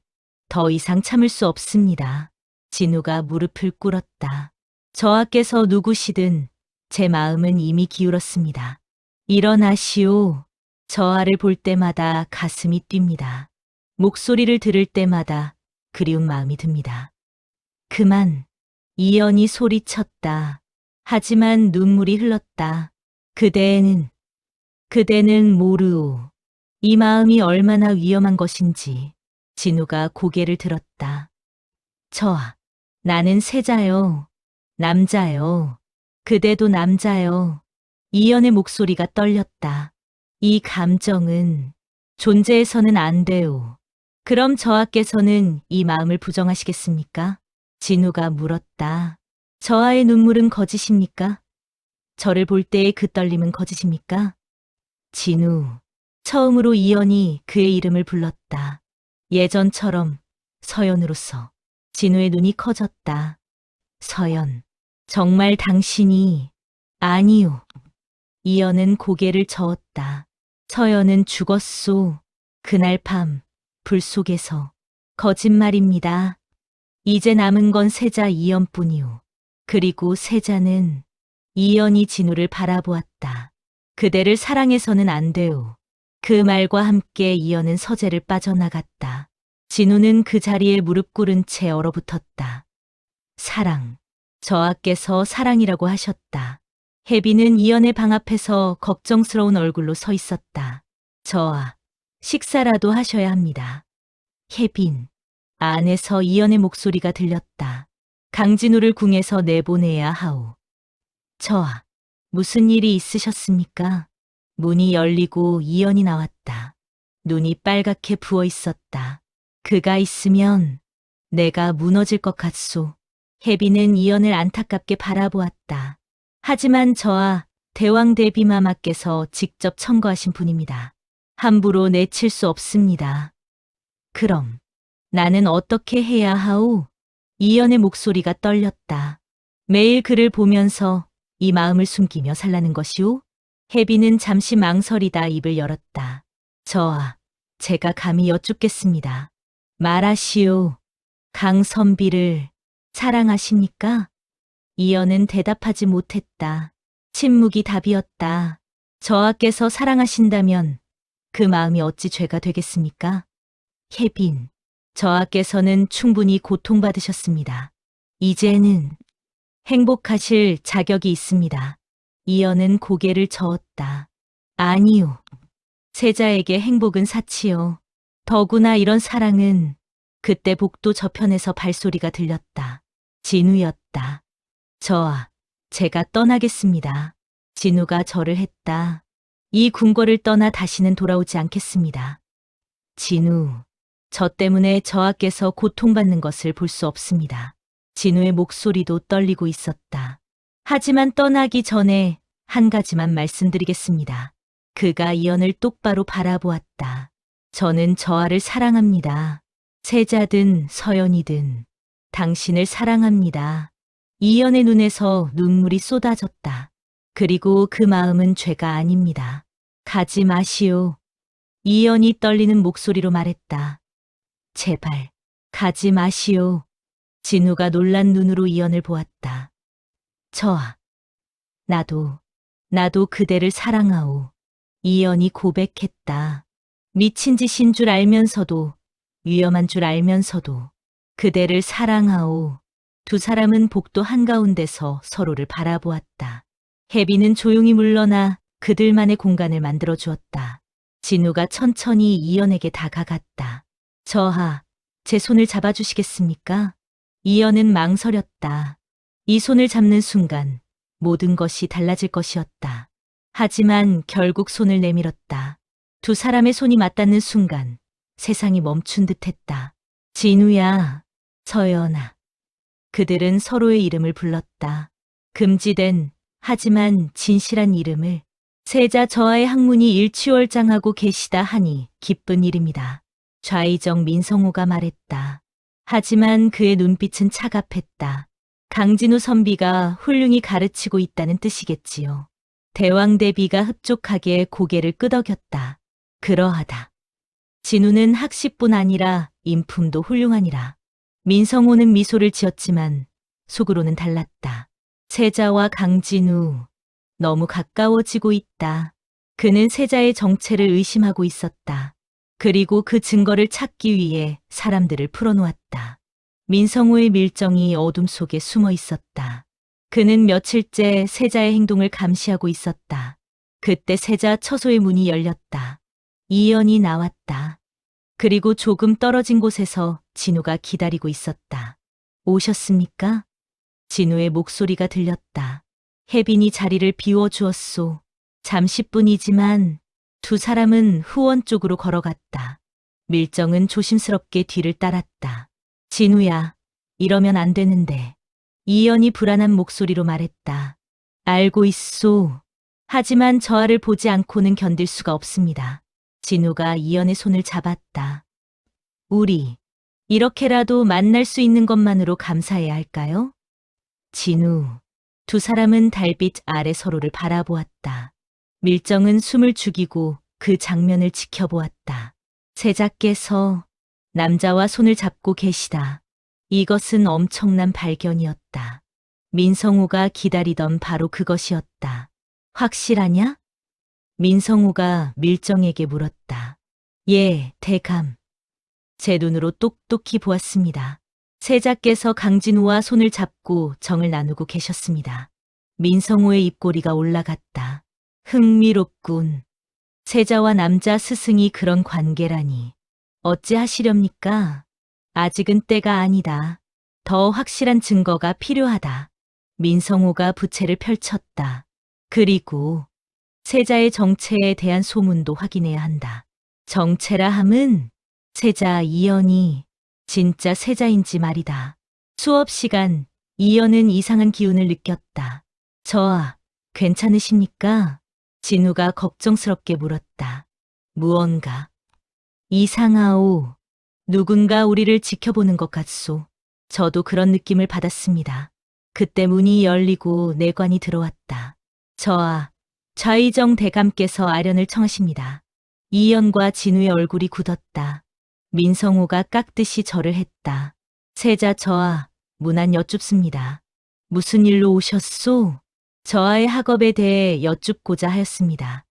더 이상 참을 수 없습니다. 진우가 무릎을 꿇었다. 저하께서 누구시든 제 마음은 이미 기울었습니다. 일어나시오. 저하를 볼 때마다 가슴이 뜁니다. 목소리를 들을 때마다 그리운 마음이 듭니다. 그만. 이연이 소리쳤다. 하지만 눈물이 흘렀다. 그대는 모르오. 이 마음이 얼마나 위험한 것인지. 진우가 고개를 들었다. 저하, 나는 세자요. 남자요. 그대도 남자요. 이연의 목소리가 떨렸다. 이 감정은 존재해서는 안 돼요. 그럼 저하께서는 이 마음을 부정하시겠습니까? 진우가 물었다. 저하의 눈물은 거짓입니까? 저를 볼 때의 그 떨림은 거짓입니까? 진우. 처음으로 이연이 그의 이름을 불렀다. 예전처럼 서연으로서. 진우의 눈이 커졌다. 서연. 정말 당신이. 아니요. 이연은 고개를 저었다. 서연은 죽었소. 그날 밤 불 속에서. 거짓말입니다. 이제 남은 건 세자 이연뿐이오. 그리고 세자는 이연이 진우를 바라보았다. 그대를 사랑해서는 안 돼요. 그 말과 함께 이연은 서재를 빠져나갔다. 진우는 그 자리에 무릎 꿇은 채 얼어붙었다. 사랑. 저하께서 사랑이라고 하셨다. 혜비는 이연의 방 앞에서 걱정스러운 얼굴로 서 있었다. 저하, 식사라도 하셔야 합니다. 혜빈. 안에서 이연의 목소리가 들렸다. 강진우를 궁에서 내보내야 하오. 저아, 무슨 일이 있으셨습니까? 문이 열리고 이연이 나왔다. 눈이 빨갛게 부어 있었다. 그가 있으면 내가 무너질 것 같소. 혜빈은 이연을 안타깝게 바라보았다. 하지만 저와 대왕대비마마께서 직접 청거하신 분입니다. 함부로 내칠 수 없습니다. 그럼 나는 어떻게 해야 하오? 이연의 목소리가 떨렸다. 매일 그를 보면서 이 마음을 숨기며 살라는 것이오? 혜빈은 잠시 망설이다 입을 열었다. 저아, 제가 감히 여쭙겠습니다. 말하시오. 강선비를 사랑하십니까? 이연은 대답하지 못했다. 침묵이 답이었다. 저하께서 사랑하신다면 그 마음이 어찌 죄가 되겠습니까? 혜빈, 저하께서는 충분히 고통받으셨습니다. 이제는 행복하실 자격이 있습니다. 이연은 고개를 저었다. 아니요. 세자에게 행복은 사치요. 더구나 이런 사랑은. 그때 복도 저편에서 발소리가 들렸다. 진우였다. 저아, 제가 떠나겠습니다. 진우가 절을 했다. 이 궁궐을 떠나 다시는 돌아오지 않겠습니다. 진우, 저 때문에 저하께서 고통받는 것을 볼 수 없습니다. 진우의 목소리도 떨리고 있었다. 하지만 떠나기 전에 한 가지만 말씀드리겠습니다. 그가 이연을 똑바로 바라보았다. 저는 저하를 사랑합니다. 세자든 서연이든 당신을 사랑합니다. 이연의 눈에서 눈물이 쏟아졌다. 그리고 그 마음은 죄가 아닙니다. 가지 마시오. 이연이 떨리는 목소리로 말했다. 제발, 가지 마시오. 진우가 놀란 눈으로 이연을 보았다. 저아, 나도 그대를 사랑하오. 이연이 고백했다. 미친 짓인 줄 알면서도, 위험한 줄 알면서도 그대를 사랑하오. 두 사람은 복도 한가운데서 서로를 바라보았다. 혜빈은 조용히 물러나 그들만의 공간을 만들어 주었다. 진우가 천천히 이연에게 다가갔다. 저하, 제 손을 잡아주시겠습니까? 이연은 망설였다. 이 손을 잡는 순간 모든 것이 달라질 것이었다. 하지만 결국 손을 내밀었다. 두 사람의 손이 맞닿는 순간 세상이 멈춘 듯했다. 진우야, 서연아. 그들은 서로의 이름을 불렀다. 금지된 하지만 진실한 이름을. 세자 저하의 학문이 일취월장하고 계시다 하니 기쁜 일입니다. 좌의정 민성호가 말했다. 하지만 그의 눈빛은 차갑했다. 강진우 선비가 훌륭히 가르치고 있다는 뜻이겠지요. 대왕대비가 흡족하게 고개를 끄덕였다. 그러하다. 진우는 학식뿐 아니라 인품도 훌륭하니라. 민성호는 미소를 지었지만 속으로는 달랐다. 세자와 강진우, 너무 가까워지고 있다. 그는 세자의 정체를 의심하고 있었다. 그리고 그 증거를 찾기 위해 사람들을 풀어놓았다. 민성호의 밀정이 어둠 속에 숨어 있었다. 그는 며칠째 세자의 행동을 감시하고 있었다. 그때 세자 처소의 문이 열렸다. 이연이 나왔다. 그리고 조금 떨어진 곳에서 진우가 기다리고 있었다. 오셨습니까? 진우의 목소리가 들렸다. 혜빈이 자리를 비워주었소. 잠시뿐이지만 두 사람은 후원 쪽으로 걸어갔다. 밀정은 조심스럽게 뒤를 따랐다. 진우야, 이러면 안 되는데. 이연이 불안한 목소리로 말했다. 알고 있소. 하지만 저하를 보지 않고는 견딜 수가 없습니다. 진우가 이연의 손을 잡았다. 우리 이렇게라도 만날 수 있는 것만으로 감사해야 할까요? 진우. 두 사람은 달빛 아래 서로를 바라보았다. 밀정은 숨을 죽이고 그 장면을 지켜보았다. 세자께서 남자와 손을 잡고 계시다. 이것은 엄청난 발견이었다. 민성우가 기다리던 바로 그것이었다. 확실하냐? 민성우가 밀정에게 물었다. 예, 대감. 제 눈으로 똑똑히 보았습니다. 세자께서 강진우와 손을 잡고 정을 나누고 계셨습니다. 민성우의 입꼬리가 올라갔다. 흥미롭군. 세자와 남자 스승이 그런 관계라니. 어찌하시렵니까? 아직은 때가 아니다. 더 확실한 증거가 필요하다. 민성호가 부채를 펼쳤다. 그리고 세자의 정체에 대한 소문도 확인해야 한다. 정체라 함은 세자 이연이 진짜 세자인지 말이다. 수업 시간 이연은 이상한 기운을 느꼈다. 저아, 괜찮으십니까? 진우가 걱정스럽게 물었다. 무언가 이상하오. 누군가 우리를 지켜보는 것 같소. 저도 그런 느낌을 받았습니다. 그때 문이 열리고 내관이 들어왔다. 저아, 좌의정 대감께서 아련을 청하십니다. 이연과 진우의 얼굴이 굳었다. 민성호가 깍듯이 절을 했다. 세자 저아, 문안 여쭙습니다. 무슨 일로 오셨소? 저하의 학업에 대해 여쭙고자 하였습니다.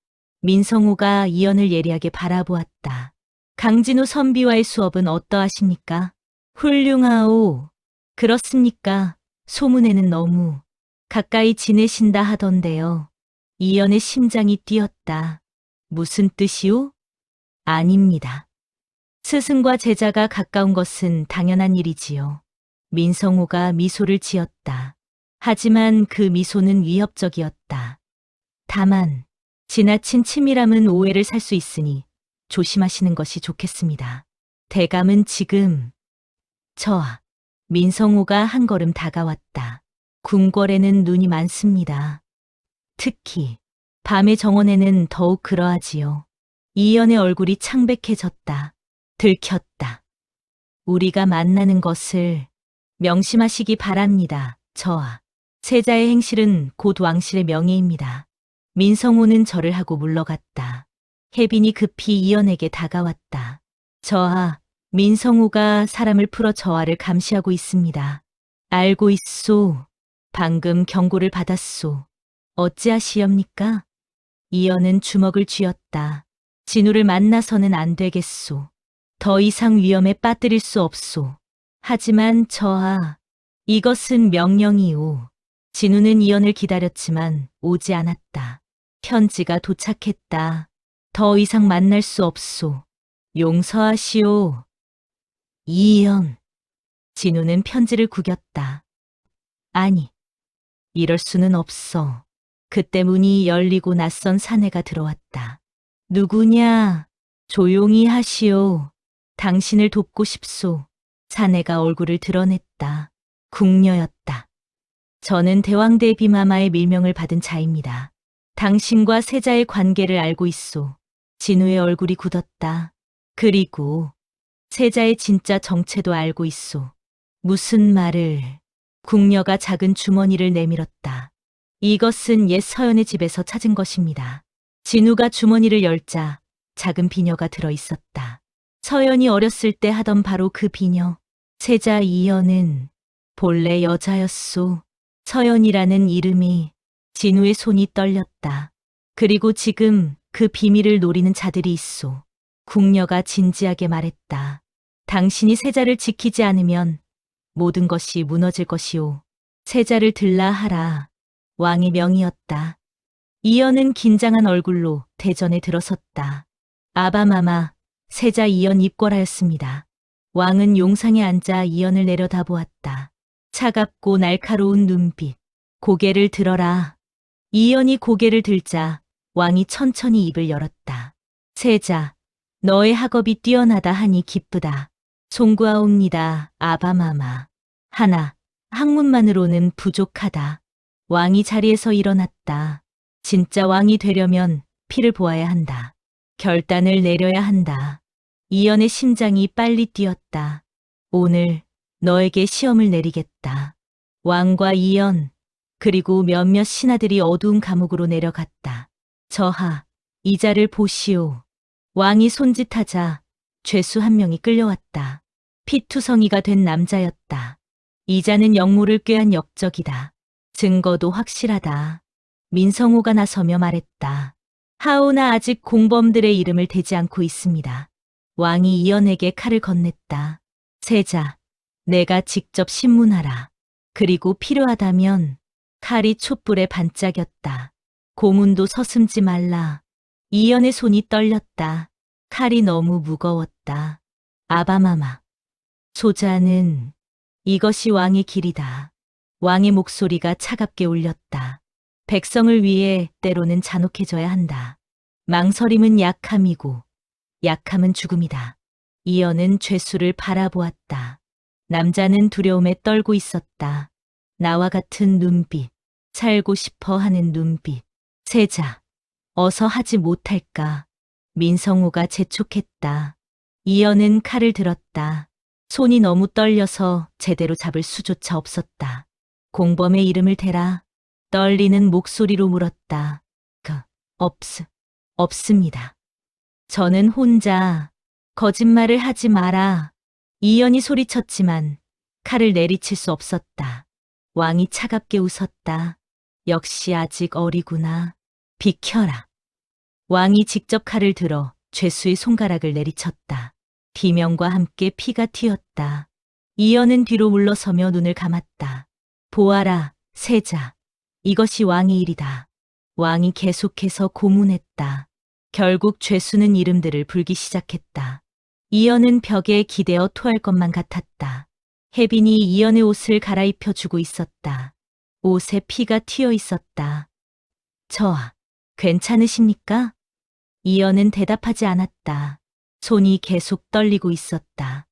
민성호가 이연을 예리하게 바라보았다. 강진우 선비와의 수업은 어떠하십니까? 훌륭하오. 그렇습니까? 소문에는 너무 가까이 지내신다 하던데요. 이연의 심장이 뛰었다. 무슨 뜻이오? 아닙니다. 스승과 제자가 가까운 것은 당연한 일이지요. 민성호가 미소를 지었다. 하지만 그 미소는 위협적이었다. 다만 지나친 치밀함은 오해를 살 수 있으니 조심하시는 것이 좋겠습니다. 대감은 지금 저와 민성호가 한 걸음 다가왔다. 궁궐에는 눈이 많습니다. 특히 밤의 정원에는 더욱 그러하지요. 이연의 얼굴이 창백해졌다. 들켰다. 우리가 만나는 것을 명심하시기 바랍니다. 저와 세자의 행실은 곧 왕실의 명예입니다. 민성호는 절을 하고 물러갔다. 혜빈이 급히 이연에게 다가왔다. 저하, 민성호가 사람을 풀어 저하를 감시하고 있습니다. 알고 있소. 방금 경고를 받았소. 어찌하시렵니까? 이연은 주먹을 쥐었다. 진우를 만나서는 안 되겠소. 더 이상 위험에 빠뜨릴 수 없소. 하지만 저하, 이것은 명령이오. 진우는 이연을 기다렸지만 오지 않았다. 편지가 도착했다. 더 이상 만날 수 없소. 용서하시오. 이연. 진우는 편지를 구겼다. 아니, 이럴 수는 없어. 그때 문이 열리고 낯선 사내가 들어왔다. 누구냐? 조용히 하시오. 당신을 돕고 싶소. 사내가 얼굴을 드러냈다. 궁녀였다. 저는 대왕대 비마마의 밀명을 받은 자입니다. 당신과 세자의 관계를 알고 있소. 진우의 얼굴이 굳었다. 그리고 세자의 진짜 정체도 알고 있소. 무슨 말을? 궁녀가 작은 주머니를 내밀었다. 이것은 옛 서연의 집에서 찾은 것입니다. 진우가 주머니를 열자 작은 비녀가 들어 있었다. 서연이 어렸을 때 하던 바로 그 비녀. 세자 이연은 본래 여자였소. 서연이라는 이름이. 진우의 손이 떨렸다. 그리고 지금 그 비밀을 노리는 자들이 있소. 궁녀가 진지하게 말했다. 당신이 세자를 지키지 않으면 모든 것이 무너질 것이오. 세자를 들라 하라. 왕의 명이었다. 이연은 긴장한 얼굴로 대전에 들어섰다. 아바마마, 세자 이연 입궐하였습니다. 왕은 용상에 앉아 이연을 내려다보았다. 차갑고 날카로운 눈빛. 고개를 들어라. 이연이 고개를 들자 왕이 천천히 입을 열었다. 세자, 너의 학업이 뛰어나다 하니 기쁘다. 송구하옵니다, 아바마마. 하나, 학문만으로는 부족하다. 왕이 자리에서 일어났다. 진짜 왕이 되려면 피를 보아야 한다. 결단을 내려야 한다. 이연의 심장이 빨리 뛰었다. 오늘 너에게 시험을 내리겠다. 왕과 이연, 그리고 몇몇 신하들이 어두운 감옥으로 내려갔다. 저하, 이자를 보시오. 왕이 손짓하자 죄수 한 명이 끌려왔다. 피투성이가 된 남자였다. 이자는 역모를 꾀한 역적이다. 증거도 확실하다. 민성호가 나서며 말했다. 하오나 아직 공범들의 이름을 대지 않고 있습니다. 왕이 이연에게 칼을 건넸다. 세자, 내가 직접 신문하라. 그리고 필요하다면 칼이 촛불에 반짝였다. 고문도 서슴지 말라. 이연의 손이 떨렸다. 칼이 너무 무거웠다. 아바마마. 소자는 이것이 왕의 길이다. 왕의 목소리가 차갑게 울렸다. 백성을 위해 때로는 잔혹해져야 한다. 망설임은 약함이고 약함은 죽음이다. 이연은 죄수를 바라보았다. 남자는 두려움에 떨고 있었다. 나와 같은 눈빛, 살고 싶어 하는 눈빛. 세자, 어서 하지 못할까. 민성우가 재촉했다. 이연은 칼을 들었다. 손이 너무 떨려서 제대로 잡을 수조차 없었다. 공범의 이름을 대라. 떨리는 목소리로 물었다. 없습니다. 저는 혼자. 거짓말을 하지 마라. 이연이 소리쳤지만 칼을 내리칠 수 없었다. 왕이 차갑게 웃었다. 역시 아직 어리구나. 비켜라. 왕이 직접 칼을 들어 죄수의 손가락을 내리쳤다. 비명과 함께 피가 튀었다. 이연은 뒤로 물러서며 눈을 감았다. 보아라, 세자. 이것이 왕의 일이다. 왕이 계속해서 고문했다. 결국 죄수는 이름들을 불기 시작했다. 이연은 벽에 기대어 토할 것만 같았다. 혜빈이 이연의 옷을 갈아입혀 주고 있었다. 옷에 피가 튀어 있었다. 저아, 괜찮으십니까? 이연은 대답하지 않았다. 손이 계속 떨리고 있었다.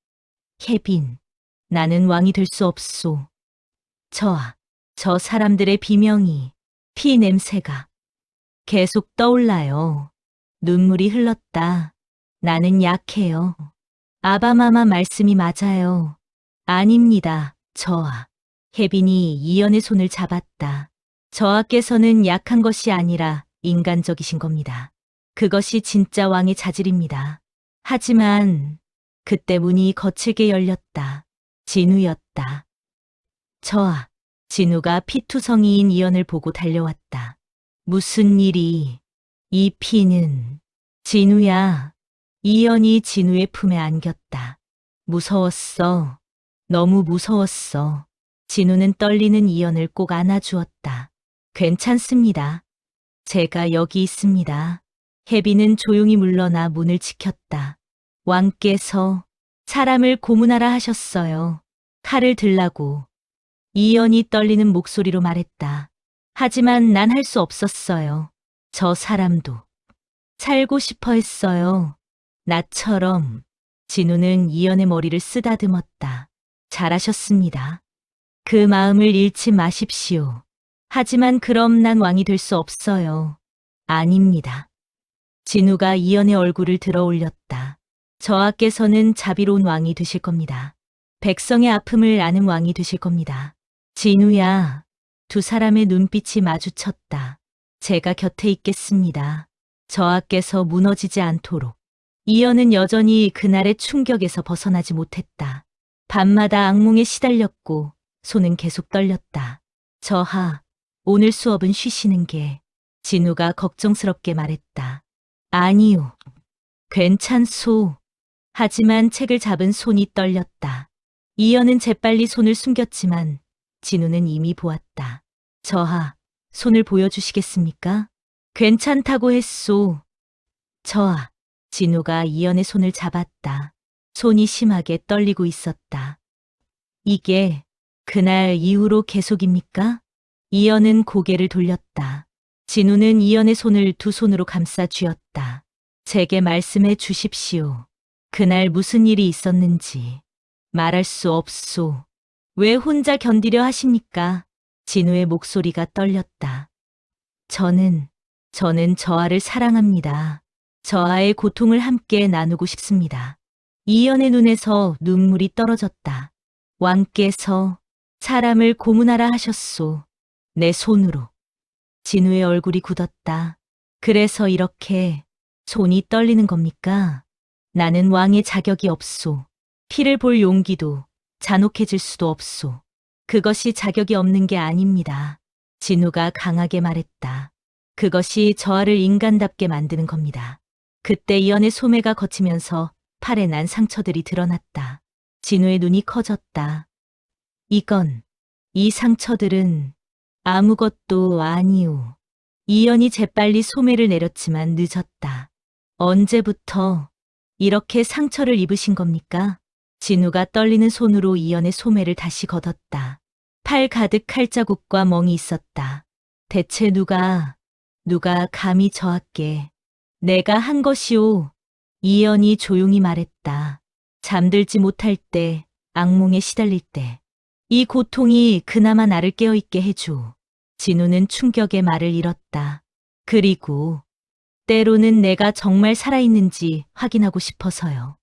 혜빈, 나는 왕이 될 수 없소. 저아, 저 사람들의 비명이, 피 냄새가 계속 떠올라요. 눈물이 흘렀다. 나는 약해요. 아바마마 말씀이 맞아요. 아닙니다, 저아. 혜빈이 이연의 손을 잡았다. 저하께서는 약한 것이 아니라 인간적이신 겁니다. 그것이 진짜 왕의 자질입니다. 하지만 그때 문이 거칠게 열렸다. 진우였다. 저아. 진우가 피투성이인 이연을 보고 달려왔다. 무슨 일이? 이 피는? 진우야. 이연이 진우의 품에 안겼다. 무서웠어. 너무 무서웠어. 진우는 떨리는 이연을 꼭 안아주었다. 괜찮습니다. 제가 여기 있습니다. 혜빈은 조용히 물러나 문을 지켰다. 왕께서 사람을 고문하라 하셨어요. 칼을 들라고. 이연이 떨리는 목소리로 말했다. 하지만 난 할 수 없었어요. 저 사람도 살고 싶어 했어요. 나처럼. 진우는 이연의 머리를 쓰다듬었다. 잘하셨습니다. 그 마음을 잃지 마십시오. 하지만 그럼 난 왕이 될 수 없어요. 아닙니다. 진우가 이연의 얼굴을 들어 올렸다. 저하께서는 자비로운 왕이 되실 겁니다. 백성의 아픔을 아는 왕이 되실 겁니다. 진우야. 두 사람의 눈빛이 마주쳤다. 제가 곁에 있겠습니다. 저하께서 무너지지 않도록. 이연은 여전히 그날의 충격에서 벗어나지 못했다. 밤마다 악몽에 시달렸고 손은 계속 떨렸다. 저하, 오늘 수업은 쉬시는 게. 진우가 걱정스럽게 말했다. 아니요. 괜찮소. 하지만 책을 잡은 손이 떨렸다. 이연은 재빨리 손을 숨겼지만 진우는 이미 보았다. 저하, 손을 보여주시겠습니까? 괜찮다고 했소. 저하. 진우가 이연의 손을 잡았다. 손이 심하게 떨리고 있었다. 이게 그날 이후로 계속입니까? 이연은 고개를 돌렸다. 진우는 이연의 손을 두 손으로 감싸 쥐었다. 제게 말씀해 주십시오. 그날 무슨 일이 있었는지. 말할 수 없소. 왜 혼자 견디려 하십니까? 진우의 목소리가 떨렸다. 저는 저아를 사랑합니다. 저아의 고통을 함께 나누고 싶습니다. 이연의 눈에서 눈물이 떨어졌다. 왕께서 사람을 고문하라 하셨소. 내 손으로. 진우의 얼굴이 굳었다. 그래서 이렇게 손이 떨리는 겁니까? 나는 왕의 자격이 없소. 피를 볼 용기도 잔혹해질 수도 없소. 그것이 자격이 없는 게 아닙니다. 진우가 강하게 말했다. 그것이 저아를 인간답게 만드는 겁니다. 그때 이연의 소매가 걷히면서 팔에 난 상처들이 드러났다. 진우의 눈이 커졌다. 이 상처들은 아무것도 아니오. 이연이 재빨리 소매를 내렸지만 늦었다. 언제부터 이렇게 상처를 입으신 겁니까? 진우가 떨리는 손으로 이연의 소매를 다시 걷었다. 팔 가득 칼자국과 멍이 있었다. 대체 누가 감히 저하께. 내가 한 것이오. 이연이 조용히 말했다. 잠들지 못할 때, 악몽에 시달릴 때. 이 고통이 그나마 나를 깨어있게 해줘. 진우는 충격의 말을 잃었다. 그리고 때로는 내가 정말 살아있는지 확인하고 싶어서요.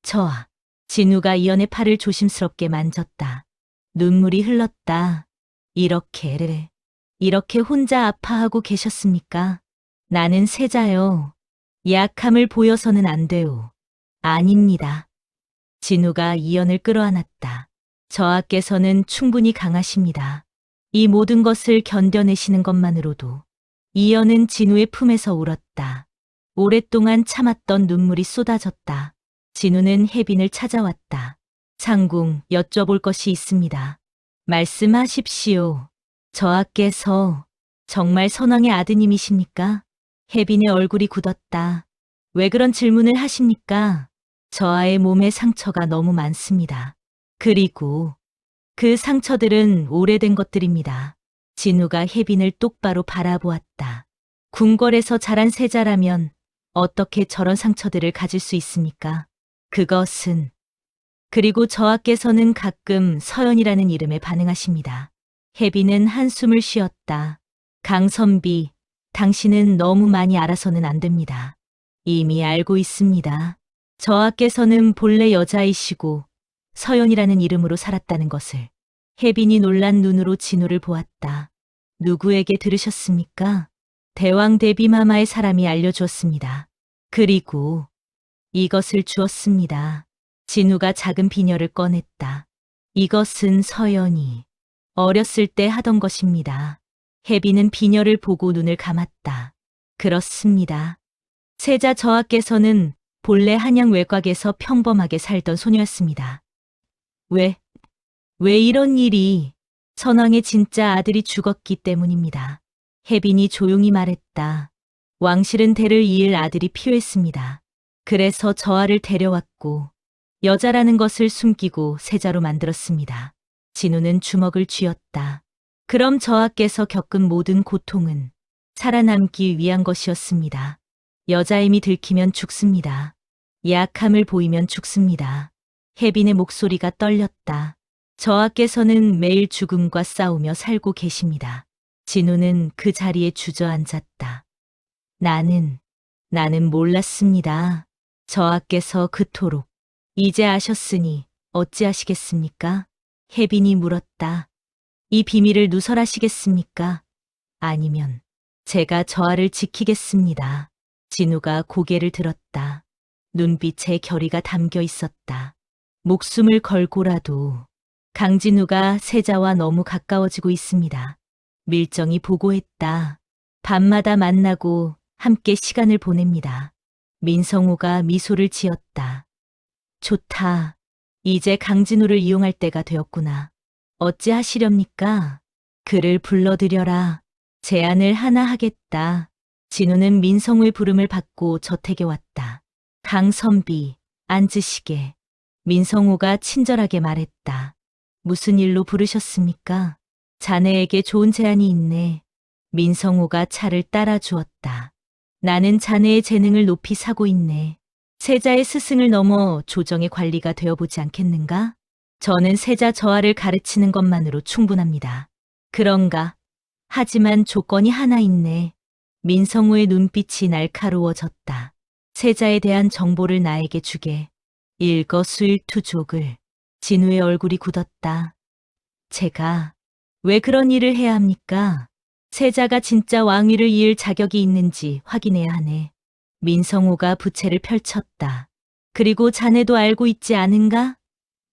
저하. 진우가 이연의 팔을 조심스럽게 만졌다. 눈물이 흘렀다. 이렇게 혼자 아파하고 계셨습니까? 나는 세자요. 약함을 보여서는 안 돼요. 아닙니다. 진우가 이연을 끌어안았다. 저하께서는 충분히 강하십니다. 이 모든 것을 견뎌내시는 것만으로도. 이연은 진우의 품에서 울었다. 오랫동안 참았던 눈물이 쏟아졌다. 진우는 혜빈을 찾아왔다. 상궁, 여쭤볼 것이 있습니다. 말씀하십시오. 저하께서 정말 선왕의 아드님이십니까? 혜빈의 얼굴이 굳었다. 왜 그런 질문을 하십니까? 저하의 몸에 상처가 너무 많습니다. 그리고 그 상처들은 오래된 것들입니다. 진우가 혜빈을 똑바로 바라보았다. 궁궐에서 자란 세자라면 어떻게 저런 상처들을 가질 수 있습니까? 그것은. 그리고 저하께서는 가끔 서연이라는 이름에 반응하십니다. 혜빈은 한숨을 쉬었다. 강선비, 당신은 너무 많이 알아서는 안 됩니다. 이미 알고 있습니다. 저하께서는 본래 여자이시고 서연이라는 이름으로 살았다는 것을. 혜빈이 놀란 눈으로 진우를 보았다. 누구에게 들으셨습니까? 대왕 대비마마의 사람이 알려주었습니다. 그리고 이것을 주었습니다. 진우가 작은 비녀를 꺼냈다. 이것은 서연이 어렸을 때 하던 것입니다. 혜빈은 비녀를 보고 눈을 감았다. 그렇습니다. 세자 저하께서는 본래 한양 외곽에서 평범하게 살던 소녀였습니다. 왜 이런 일이? 선왕의 진짜 아들이 죽었기 때문입니다. 혜빈이 조용히 말했다. 왕실은 대를 이을 아들이 필요했습니다. 그래서 저하를 데려왔고 여자라는 것을 숨기고 세자로 만들었습니다. 진우는 주먹을 쥐었다. 그럼 저하께서 겪은 모든 고통은 살아남기 위한 것이었습니다. 여자임이 들키면 죽습니다. 약함을 보이면 죽습니다. 혜빈의 목소리가 떨렸다. 저하께서는 매일 죽음과 싸우며 살고 계십니다. 진우는 그 자리에 주저앉았다. 나는 몰랐습니다. 저하께서 그토록. 이제 아셨으니 어찌하시겠습니까? 혜빈이 물었다. 이 비밀을 누설하시겠습니까? 아니면 제가 저하를 지키겠습니다. 진우가 고개를 들었다. 눈빛에 결의가 담겨 있었다. 목숨을 걸고라도. 강진우가 세자와 너무 가까워지고 있습니다. 밀정이 보고했다. 밤마다 만나고 함께 시간을 보냅니다. 민성우가 미소를 지었다. 좋다. 이제 강진우를 이용할 때가 되었구나. 어찌하시렵니까? 그를 불러들여라. 제안을 하나 하겠다. 진우는 민성우의 부름을 받고 저택에 왔다. 강선비, 앉으시게. 민성우가 친절하게 말했다. 무슨 일로 부르셨습니까? 자네에게 좋은 제안이 있네. 민성우가 차를 따라 주었다. 나는 자네의 재능을 높이 사고 있네. 세자의 스승을 넘어 조정의 관리가 되어보지 않겠는가? 저는 세자 저하를 가르치는 것만으로 충분합니다. 그런가? 하지만 조건이 하나 있네. 민성우의 눈빛이 날카로워졌다. 세자에 대한 정보를 나에게 주게. 일거수일투족을. 진우의 얼굴이 굳었다. 제가 왜 그런 일을 해야 합니까? 세자가 진짜 왕위를 이을 자격이 있는지 확인해야 하네. 민성우가 부채를 펼쳤다. 그리고 자네도 알고 있지 않은가?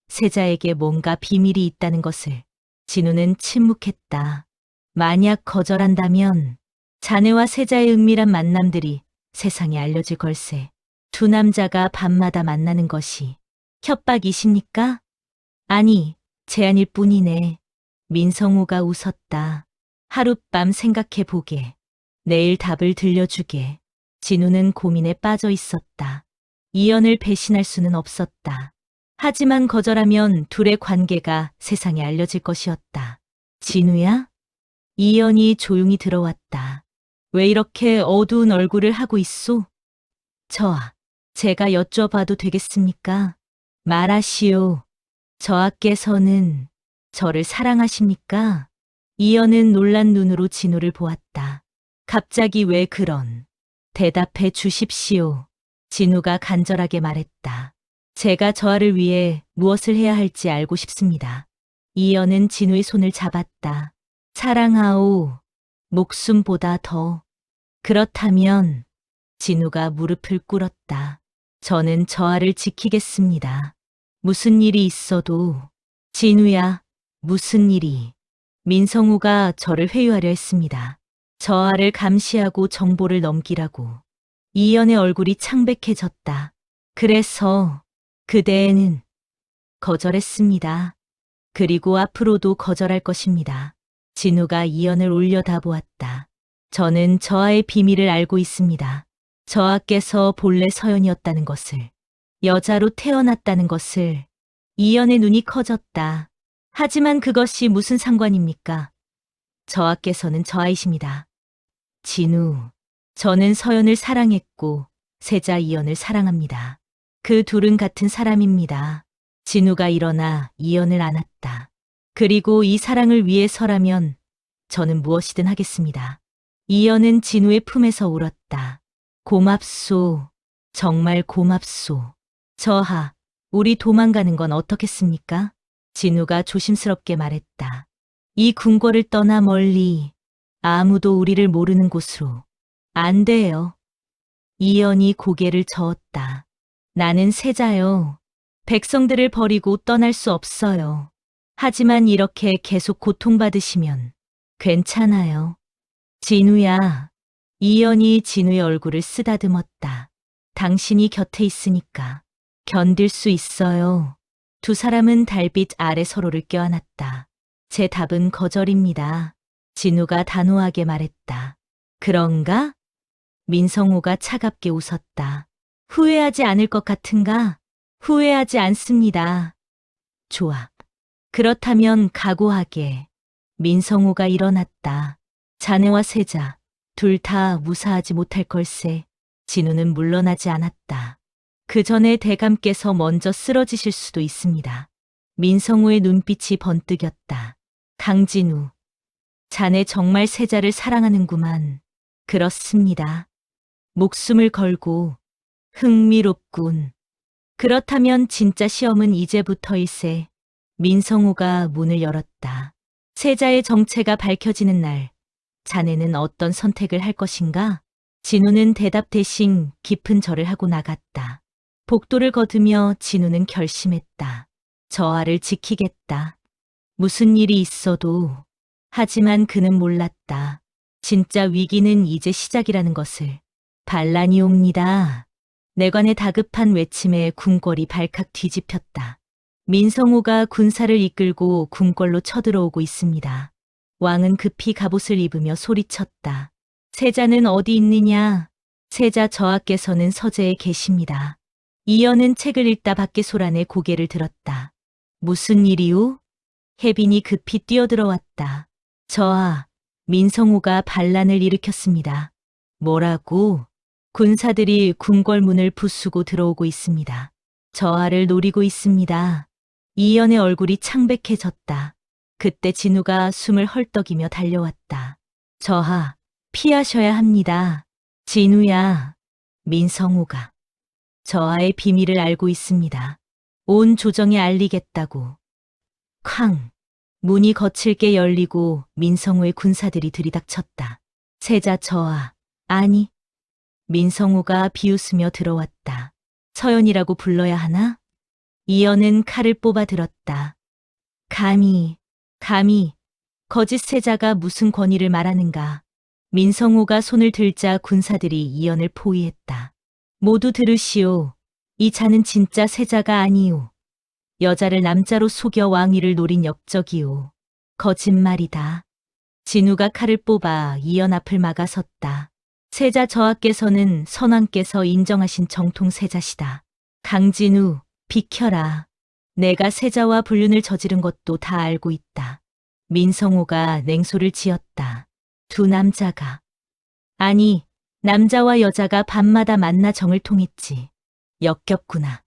세자에게 뭔가 비밀이 있다는 것을. 진우는 침묵했다. 만약 거절한다면 자네와 세자의 은밀한 만남들이 세상에 알려질 걸세. 두 남자가 밤마다 만나는 것이 협박이십니까? 아니, 제안일 뿐이네. 민성우가 웃었다. 하룻밤 생각해 보게. 내일 답을 들려주게. 진우는 고민에 빠져 있었다. 이연을 배신할 수는 없었다. 하지만 거절하면 둘의 관계가 세상에 알려질 것이었다. 진우야? 이연이 조용히 들어왔다. 왜 이렇게 어두운 얼굴을 하고 있소? 제가 여쭤봐도 되겠습니까? 말하시오. 저하께서는 저를 사랑하십니까? 이연은 놀란 눈으로 진우를 보았다. 갑자기 왜 그런? 대답해 주십시오. 진우가 간절하게 말했다. 제가 저하를 위해 무엇을 해야 할지 알고 싶습니다. 이연은 진우의 손을 잡았다. 사랑하오. 목숨보다 더. 그렇다면 진우가 무릎을 꿇었다. 저는 저하를 지키겠습니다. 무슨 일이 있어도. 진우야, 무슨 일이. 민성우가 저를 회유하려 했습니다. 저하를 감시하고 정보를 넘기라고. 이연의 얼굴이 창백해졌다. 그래서 그대는 거절했습니다. 그리고 앞으로도 거절할 것입니다. 진우가 이연을 올려다보았다. 저는 저하의 비밀을 알고 있습니다. 저하께서 본래 서연이었다는 것을, 여자로 태어났다는 것을. 이연의 눈이 커졌다. 하지만 그것이 무슨 상관입니까? 저하께서는 저하이십니다. 진우, 저는 서연을 사랑했고 세자 이연을 사랑합니다. 그 둘은 같은 사람입니다. 진우가 일어나 이연을 안았다. 그리고 이 사랑을 위해서라면 저는 무엇이든 하겠습니다. 이연은 진우의 품에서 울었다. 고맙소. 정말 고맙소. 저하, 우리 도망가는 건 어떻겠습니까? 진우가 조심스럽게 말했다. 이 궁궐을 떠나 멀리, 아무도 우리를 모르는 곳으로. 안 돼요. 이연이 고개를 저었다. 나는 세자요. 백성들을 버리고 떠날 수 없어요. 하지만 이렇게 계속 고통받으시면 괜찮아요. 진우야. 이연이 진우의 얼굴을 쓰다듬었다. 당신이 곁에 있으니까 견딜 수 있어요. 두 사람은 달빛 아래 서로를 껴안았다. 제 답은 거절입니다. 진우가 단호하게 말했다. 그런가? 민성우가 차갑게 웃었다. 후회하지 않을 것 같은가? 후회하지 않습니다. 좋아. 그렇다면 각오하게. 민성우가 일어났다. 자네와 세자, 둘 다 무사하지 못할 걸세. 진우는 물러나지 않았다. 그 전에 대감께서 먼저 쓰러지실 수도 있습니다. 민성우의 눈빛이 번뜩였다. 강진우, 자네 정말 세자를 사랑하는구만. 그렇습니다. 목숨을 걸고. 흥미롭군. 그렇다면 진짜 시험은 이제부터일세. 민성우가 문을 열었다. 세자의 정체가 밝혀지는 날, 자네는 어떤 선택을 할 것인가? 진우는 대답 대신 깊은 절을 하고 나갔다. 복도를 걷으며 진우는 결심했다. 저하를 지키겠다. 무슨 일이 있어도. 하지만 그는 몰랐다. 진짜 위기는 이제 시작이라는 것을. 반란이 옵니다. 내관의 다급한 외침에 궁궐이 발칵 뒤집혔다. 민성우가 군사를 이끌고 궁궐로 쳐들어오고 있습니다. 왕은 급히 갑옷을 입으며 소리쳤다. 세자는 어디 있느냐? 세자 저하께서는 서재에 계십니다. 이연은 책을 읽다 밖에 소란에 고개를 들었다. 무슨 일이오? 혜빈이 급히 뛰어들어왔다. 저하, 민성우가 반란을 일으켰습니다. 뭐라고? 군사들이 궁궐 문을 부수고 들어오고 있습니다. 저하를 노리고 있습니다. 이연의 얼굴이 창백해졌다. 그때 진우가 숨을 헐떡이며 달려왔다. 저하, 피하셔야 합니다. 진우야. 민성우가 저하의 비밀을 알고 있습니다. 온 조정에 알리겠다고. 쾅! 문이 거칠게 열리고 민성우의 군사들이 들이닥쳤다. 세자 저하, 아니. 민성우가 비웃으며 들어왔다. 서연이라고 불러야 하나? 이연은 칼을 뽑아 들었다. 감히, 거짓 세자가 무슨 권위를 말하는가. 민성우가 손을 들자 군사들이 이연을 포위했다. 모두 들으시오. 이 자는 진짜 세자가 아니오. 여자를 남자로 속여 왕위를 노린 역적이오. 거짓말이다. 진우가 칼을 뽑아 이연 앞을 막아섰다. 세자 저하께서는 선왕께서 인정하신 정통 세자시다. 강진우, 비켜라. 내가 세자와 불륜을 저지른 것도 다 알고 있다. 민성호가 냉소를 지었다. 두 남자가. 아니, 남자와 여자가 밤마다 만나 정을 통했지. 역겹구나.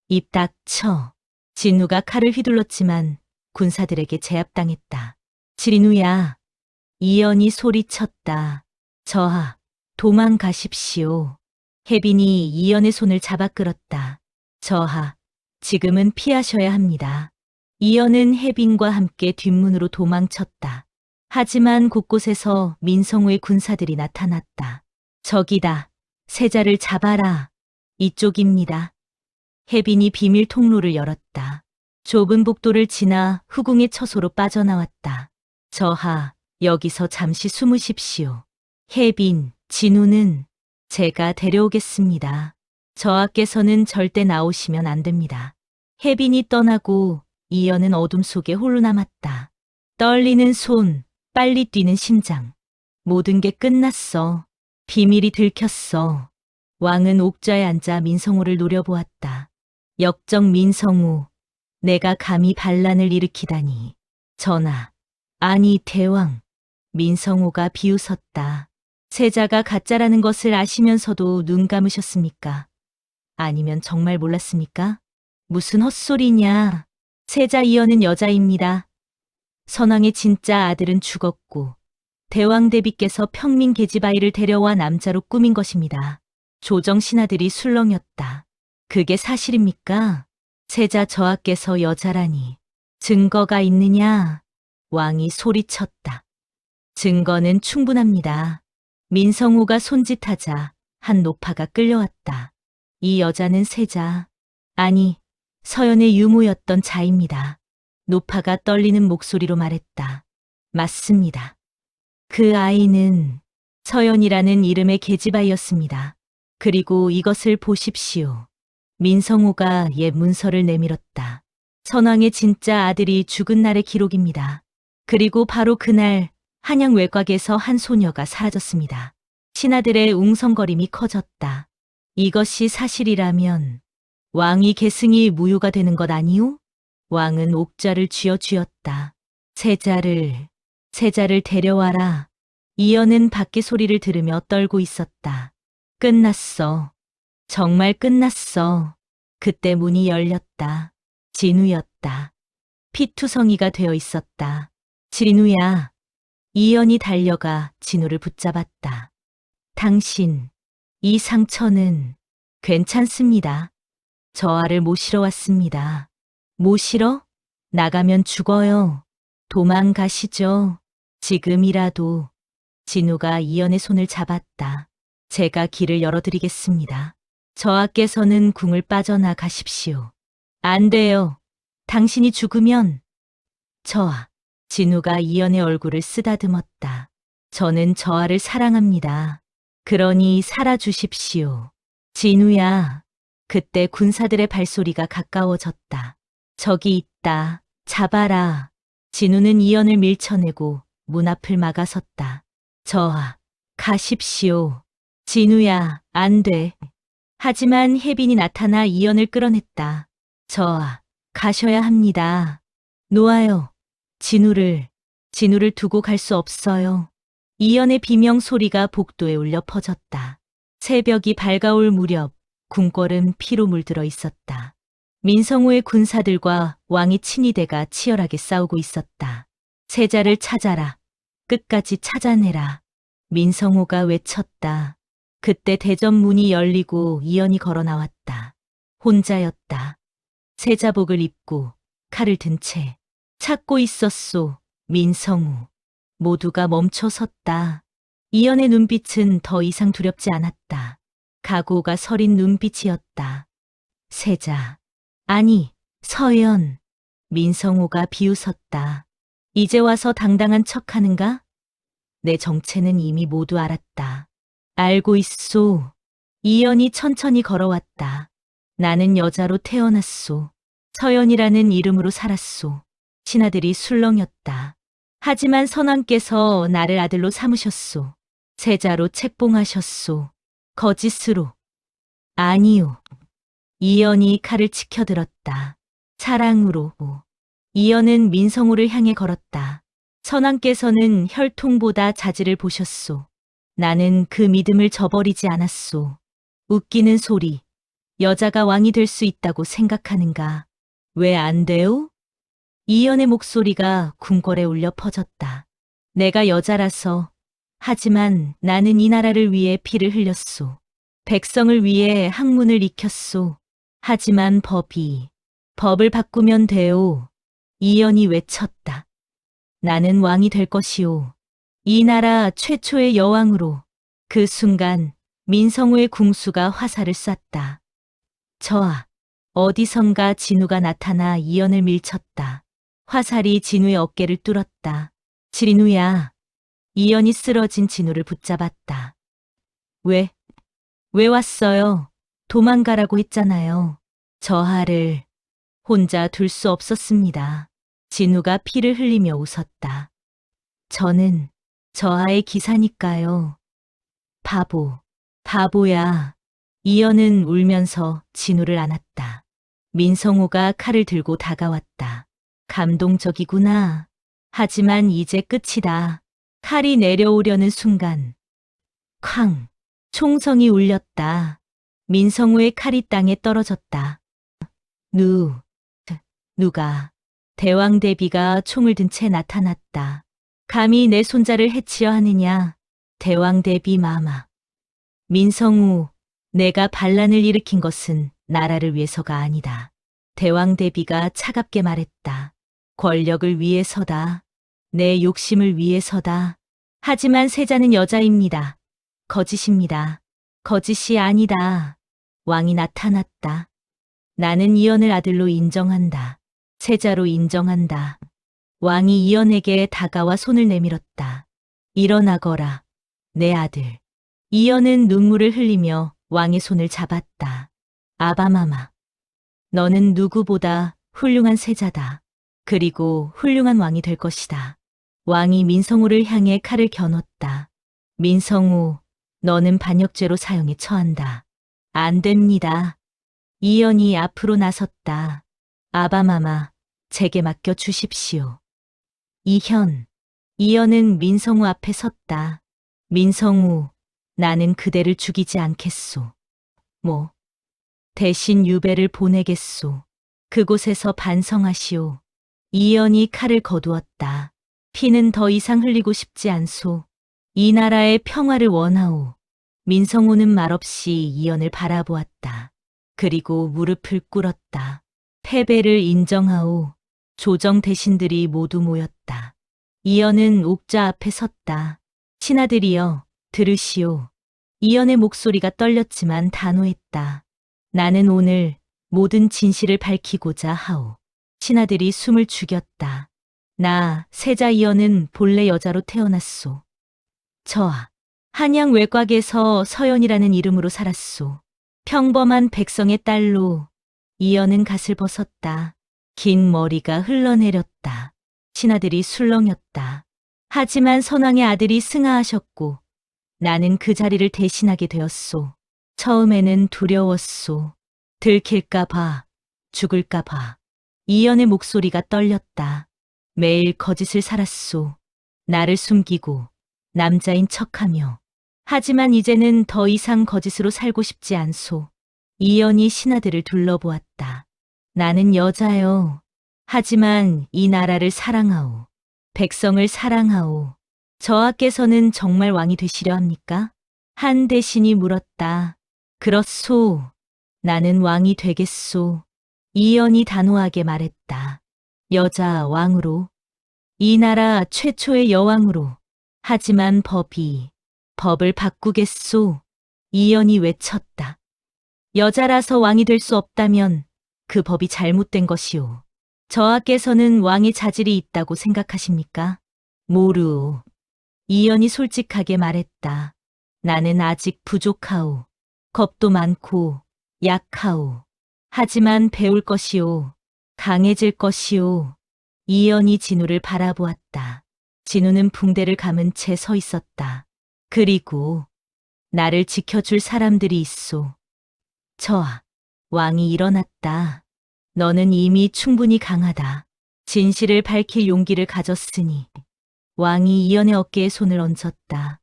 입 닥쳐. 진우가 칼을 휘둘렀지만 군사들에게 제압당했다. 진우야. 이연이 소리쳤다. 저하, 도망가십시오. 혜빈이 이연의 손을 잡아 끌었다. 저하, 지금은 피하셔야 합니다. 이연은 혜빈과 함께 뒷문으로 도망쳤다. 하지만 곳곳에서 민성우의 군사들이 나타났다. 저기다. 세자를 잡아라. 이쪽입니다. 혜빈이 비밀 통로를 열었다. 좁은 복도를 지나 후궁의 처소로 빠져나왔다. 저하, 여기서 잠시 숨으십시오. 혜빈, 진우는 제가 데려오겠습니다. 저하께서는 절대 나오시면 안 됩니다. 혜빈이 떠나고 이연은 어둠 속에 홀로 남았다. 떨리는 손, 빨리 뛰는 심장. 모든 게 끝났어. 비밀이 들켰어. 왕은 옥좌에 앉아 민성호를 노려보았다. 역적 민성호, 내가 감히 반란을 일으키다니. 전하, 아니 대왕. 민성호가 비웃었다. 세자가 가짜라는 것을 아시면서도 눈 감으셨습니까? 아니면 정말 몰랐습니까? 무슨 헛소리냐. 세자 이연은 여자입니다. 선왕의 진짜 아들은 죽었고 대왕 대비께서 평민 계집아이를 데려와 남자로 꾸민 것입니다. 조정 신하들이 술렁였다. 그게 사실입니까? 세자 저하께서 여자라니. 증거가 있느냐? 왕이 소리쳤다. 증거는 충분합니다. 민성우가 손짓하자 한 노파가 끌려왔다. 이 여자는 세자, 아니 서연의 유모였던 자입니다. 노파가 떨리는 목소리로 말했다. 맞습니다. 그 아이는 서연이라는 이름의 계집아이였습니다. 그리고 이것을 보십시오. 민성우가 옛 문서를 내밀었다. 선왕의 진짜 아들이 죽은 날의 기록입니다. 그리고 바로 그날 한양 외곽에서 한 소녀가 사라졌습니다. 신하들의 웅성거림이 커졌다. 이것이 사실이라면 왕이 계승이 무효가 되는 것 아니오? 왕은 옥좌를 쥐어쥐었다. 세자를 데려와라. 이연은 밖의 소리를 들으며 떨고 있었다. 끝났어. 정말 끝났어. 그때 문이 열렸다. 진우였다. 피투성이가 되어 있었다. 진우야. 이연이 달려가 진우를 붙잡았다. 당신, 이 상처는 괜찮습니다. 저하를 모시러 왔습니다. 모시러? 나가면 죽어요. 도망가시죠. 지금이라도. 진우가 이연의 손을 잡았다. 제가 길을 열어드리겠습니다. 저하께서는 궁을 빠져나가십시오. 안 돼요. 당신이 죽으면. 저하. 진우가 이연의 얼굴을 쓰다듬었다. 저는 저하를 사랑합니다. 그러니 살아주십시오. 진우야. 그때 군사들의 발소리가 가까워졌다. 저기 있다. 잡아라. 진우는 이연을 밀쳐내고 문 앞을 막아섰다. 저하, 가십시오. 진우야, 안 돼. 하지만 혜빈이 나타나 이연을 끌어냈다. 저하, 가셔야 합니다. 놓아요. 진우를 두고 갈 수 없어요. 이연의 비명 소리가 복도에 울려 퍼졌다. 새벽이 밝아올 무렵 궁궐은 피로 물들어 있었다. 민성우의 군사들과 왕의 친위대가 치열하게 싸우고 있었다. 세자를 찾아라. 끝까지 찾아내라. 민성우가 외쳤다. 그때 대전 문이 열리고 이연이 걸어 나왔다. 혼자였다. 세자복을 입고 칼을 든 채 찾고 있었소. 민성우. 모두가 멈춰 섰다. 이연의 눈빛은 더 이상 두렵지 않았다. 각오가 서린 눈빛이었다. 세자. 아니, 서연. 민성우가 비웃었다. 이제 와서 당당한 척하는가? 내 정체는 이미 모두 알았다. 알고 있소. 이연이 천천히 걸어왔다. 나는 여자로 태어났소. 서연이라는 이름으로 살았소. 신하들이 술렁였다. 하지만 선왕께서 나를 아들로 삼으셨소. 세자로 책봉하셨소. 거짓으로. 아니요. 이연이 칼을 치켜들었다. 사랑으로. 이연은 민성우를 향해 걸었다. 선왕께서는 혈통보다 자질을 보셨소. 나는 그 믿음을 저버리지 않았소. 웃기는 소리. 여자가 왕이 될 수 있다고 생각하는가? 왜 안 돼요? 이연의 목소리가 궁궐에 울려 퍼졌다. 내가 여자라서. 하지만 나는 이 나라를 위해 피를 흘렸소. 백성을 위해 학문을 익혔소. 하지만 법을 바꾸면 돼요. 이연이 외쳤다. 나는 왕이 될 것이오. 이 나라 최초의 여왕으로. 그 순간 민성우의 궁수가 화살을 쐈다. 저아, 어디선가 진우가 나타나 이연을 밀쳤다. 화살이 진우의 어깨를 뚫었다. 진우야. 이연이 쓰러진 진우를 붙잡았다. 왜 왔어요? 도망가라고 했잖아요. 저하를 혼자 둘 수 없었습니다. 진우가 피를 흘리며 웃었다. 저는 저하의 기사니까요. 바보야. 이연은 울면서 진우를 안았다. 민성우가 칼을 들고 다가왔다. 감동적이구나. 하지만 이제 끝이다. 칼이 내려오려는 순간. 쾅! 총성이 울렸다. 민성우의 칼이 땅에 떨어졌다. 누가? 대왕대비가 총을 든 채 나타났다. 감히 내 손자를 해치려 하느냐? 대왕대비 마마. 민성우, 내가 반란을 일으킨 것은 나라를 위해서가 아니다. 대왕대비가 차갑게 말했다. 권력을 위해서다. 내 욕심을 위해서다. 하지만 세자는 여자입니다. 거짓입니다. 거짓이 아니다. 왕이 나타났다. 나는 이연을 아들로 인정한다. 세자로 인정한다. 왕이 이연에게 다가와 손을 내밀었다. 일어나거라, 내 아들. 이연은 눈물을 흘리며 왕의 손을 잡았다. 아바마마, 너는 누구보다 훌륭한 세자다. 그리고 훌륭한 왕이 될 것이다. 왕이 민성우를 향해 칼을 겨눴다. 민성우, 너는 반역죄로 사형에 처한다. 안 됩니다. 이연이 앞으로 나섰다. 아바마마, 제게 맡겨 주십시오. 이연은 민성우 앞에 섰다. 민성우, 나는 그대를 죽이지 않겠소. 대신 유배를 보내겠소. 그곳에서 반성하시오. 이연이 칼을 거두었다. 피는 더 이상 흘리고 싶지 않소. 이 나라의 평화를 원하오. 민성우는 말없이 이연을 바라보았다. 그리고 무릎을 꿇었다. 패배를 인정하오. 조정 대신들이 모두 모였다. 이연은 옥좌 앞에 섰다. 신하들이여, 들으시오. 이연의 목소리가 떨렸지만 단호했다. 나는 오늘 모든 진실을 밝히고자 하오. 신하들이 숨을 죽였다. 나, 세자 이연은 본래 여자로 태어났소. 저아, 한양 외곽에서 서연이라는 이름으로 살았소. 평범한 백성의 딸로. 이연은 갓을 벗었다. 긴 머리가 흘러내렸다. 신하들이 술렁였다. 하지만 선왕의 아들이 승하하셨고 나는 그 자리를 대신하게 되었소. 처음에는 두려웠소. 들킬까봐, 죽을까봐. 이연의 목소리가 떨렸다. 매일 거짓을 살았소. 나를 숨기고 남자인 척하며. 하지만 이제는 더 이상 거짓으로 살고 싶지 않소. 이연이 신하들을 둘러보았다. 나는 여자요. 하지만 이 나라를 사랑하오. 백성을 사랑하오. 저하께서는 정말 왕이 되시려 합니까? 한 대신이 물었다. 그렇소. 나는 왕이 되겠소. 이연이 단호하게 말했다. 여자 왕으로. 이 나라 최초의 여왕으로. 하지만 법을 바꾸겠소. 이연이 외쳤다. 여자라서 왕이 될 수 없다면 그 법이 잘못된 것이오. 저하께서는 왕의 자질이 있다고 생각하십니까? 모르오. 이연이 솔직하게 말했다. 나는 아직 부족하오. 겁도 많고 약하오. 하지만 배울 것이오. 강해질 것이오. 이연이 진우를 바라보았다. 진우는 붕대를 감은 채 서 있었다. 그리고 나를 지켜줄 사람들이 있소. 저아, 왕이 일어났다. 너는 이미 충분히 강하다. 진실을 밝힐 용기를 가졌으니. 왕이 이연의 어깨에 손을 얹었다.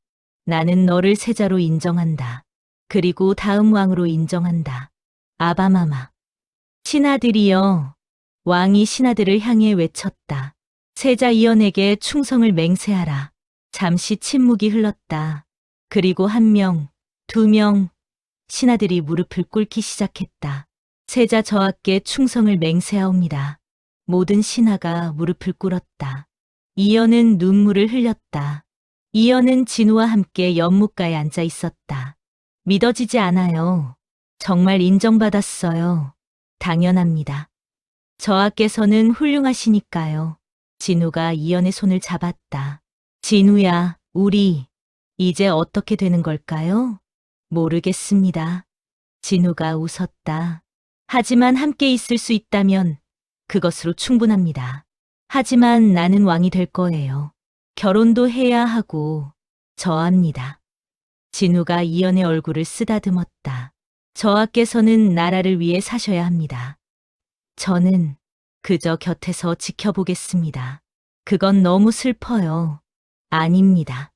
나는 너를 세자로 인정한다. 그리고 다음 왕으로 인정한다. 아바마마. 신하들이여. 왕이 신하들을 향해 외쳤다. 세자 이연에게 충성을 맹세하라. 잠시 침묵이 흘렀다. 그리고 1명, 2명, 신하들이 무릎을 꿇기 시작했다. 세자 저하께 충성을 맹세하옵니다. 모든 신하가 무릎을 꿇었다. 이연은 눈물을 흘렸다. 이연은 진우와 함께 연못가에 앉아 있었다. 믿어지지 않아요. 정말 인정받았어요. 당연합니다. 저하께서는 훌륭하시니까요. 진우가 이연의 손을 잡았다. 진우야, 우리 이제 어떻게 되는 걸까요? 모르겠습니다. 진우가 웃었다. 하지만 함께 있을 수 있다면 그것으로 충분합니다. 하지만 나는 왕이 될 거예요. 결혼도 해야 하고 저합니다. 진우가 이연의 얼굴을 쓰다듬었다. 저하께서는 나라를 위해 사셔야 합니다. 저는 그저 곁에서 지켜보겠습니다. 그건 너무 슬퍼요. 아닙니다.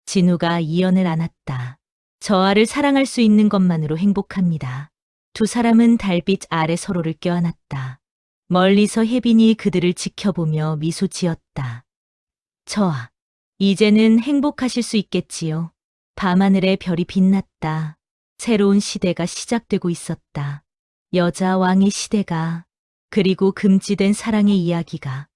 진우가 이연을 안았다. 저하를 사랑할 수 있는 것만으로 행복합니다. 두 사람은 달빛 아래 서로를 껴안았다. 멀리서 혜빈이 그들을 지켜보며 미소 지었다. 저하, 이제는 행복하실 수 있겠지요. 밤하늘에 별이 빛났다. 새로운 시대가 시작되고 있었다. 여자 왕의 시대가, 그리고 금지된 사랑의 이야기가.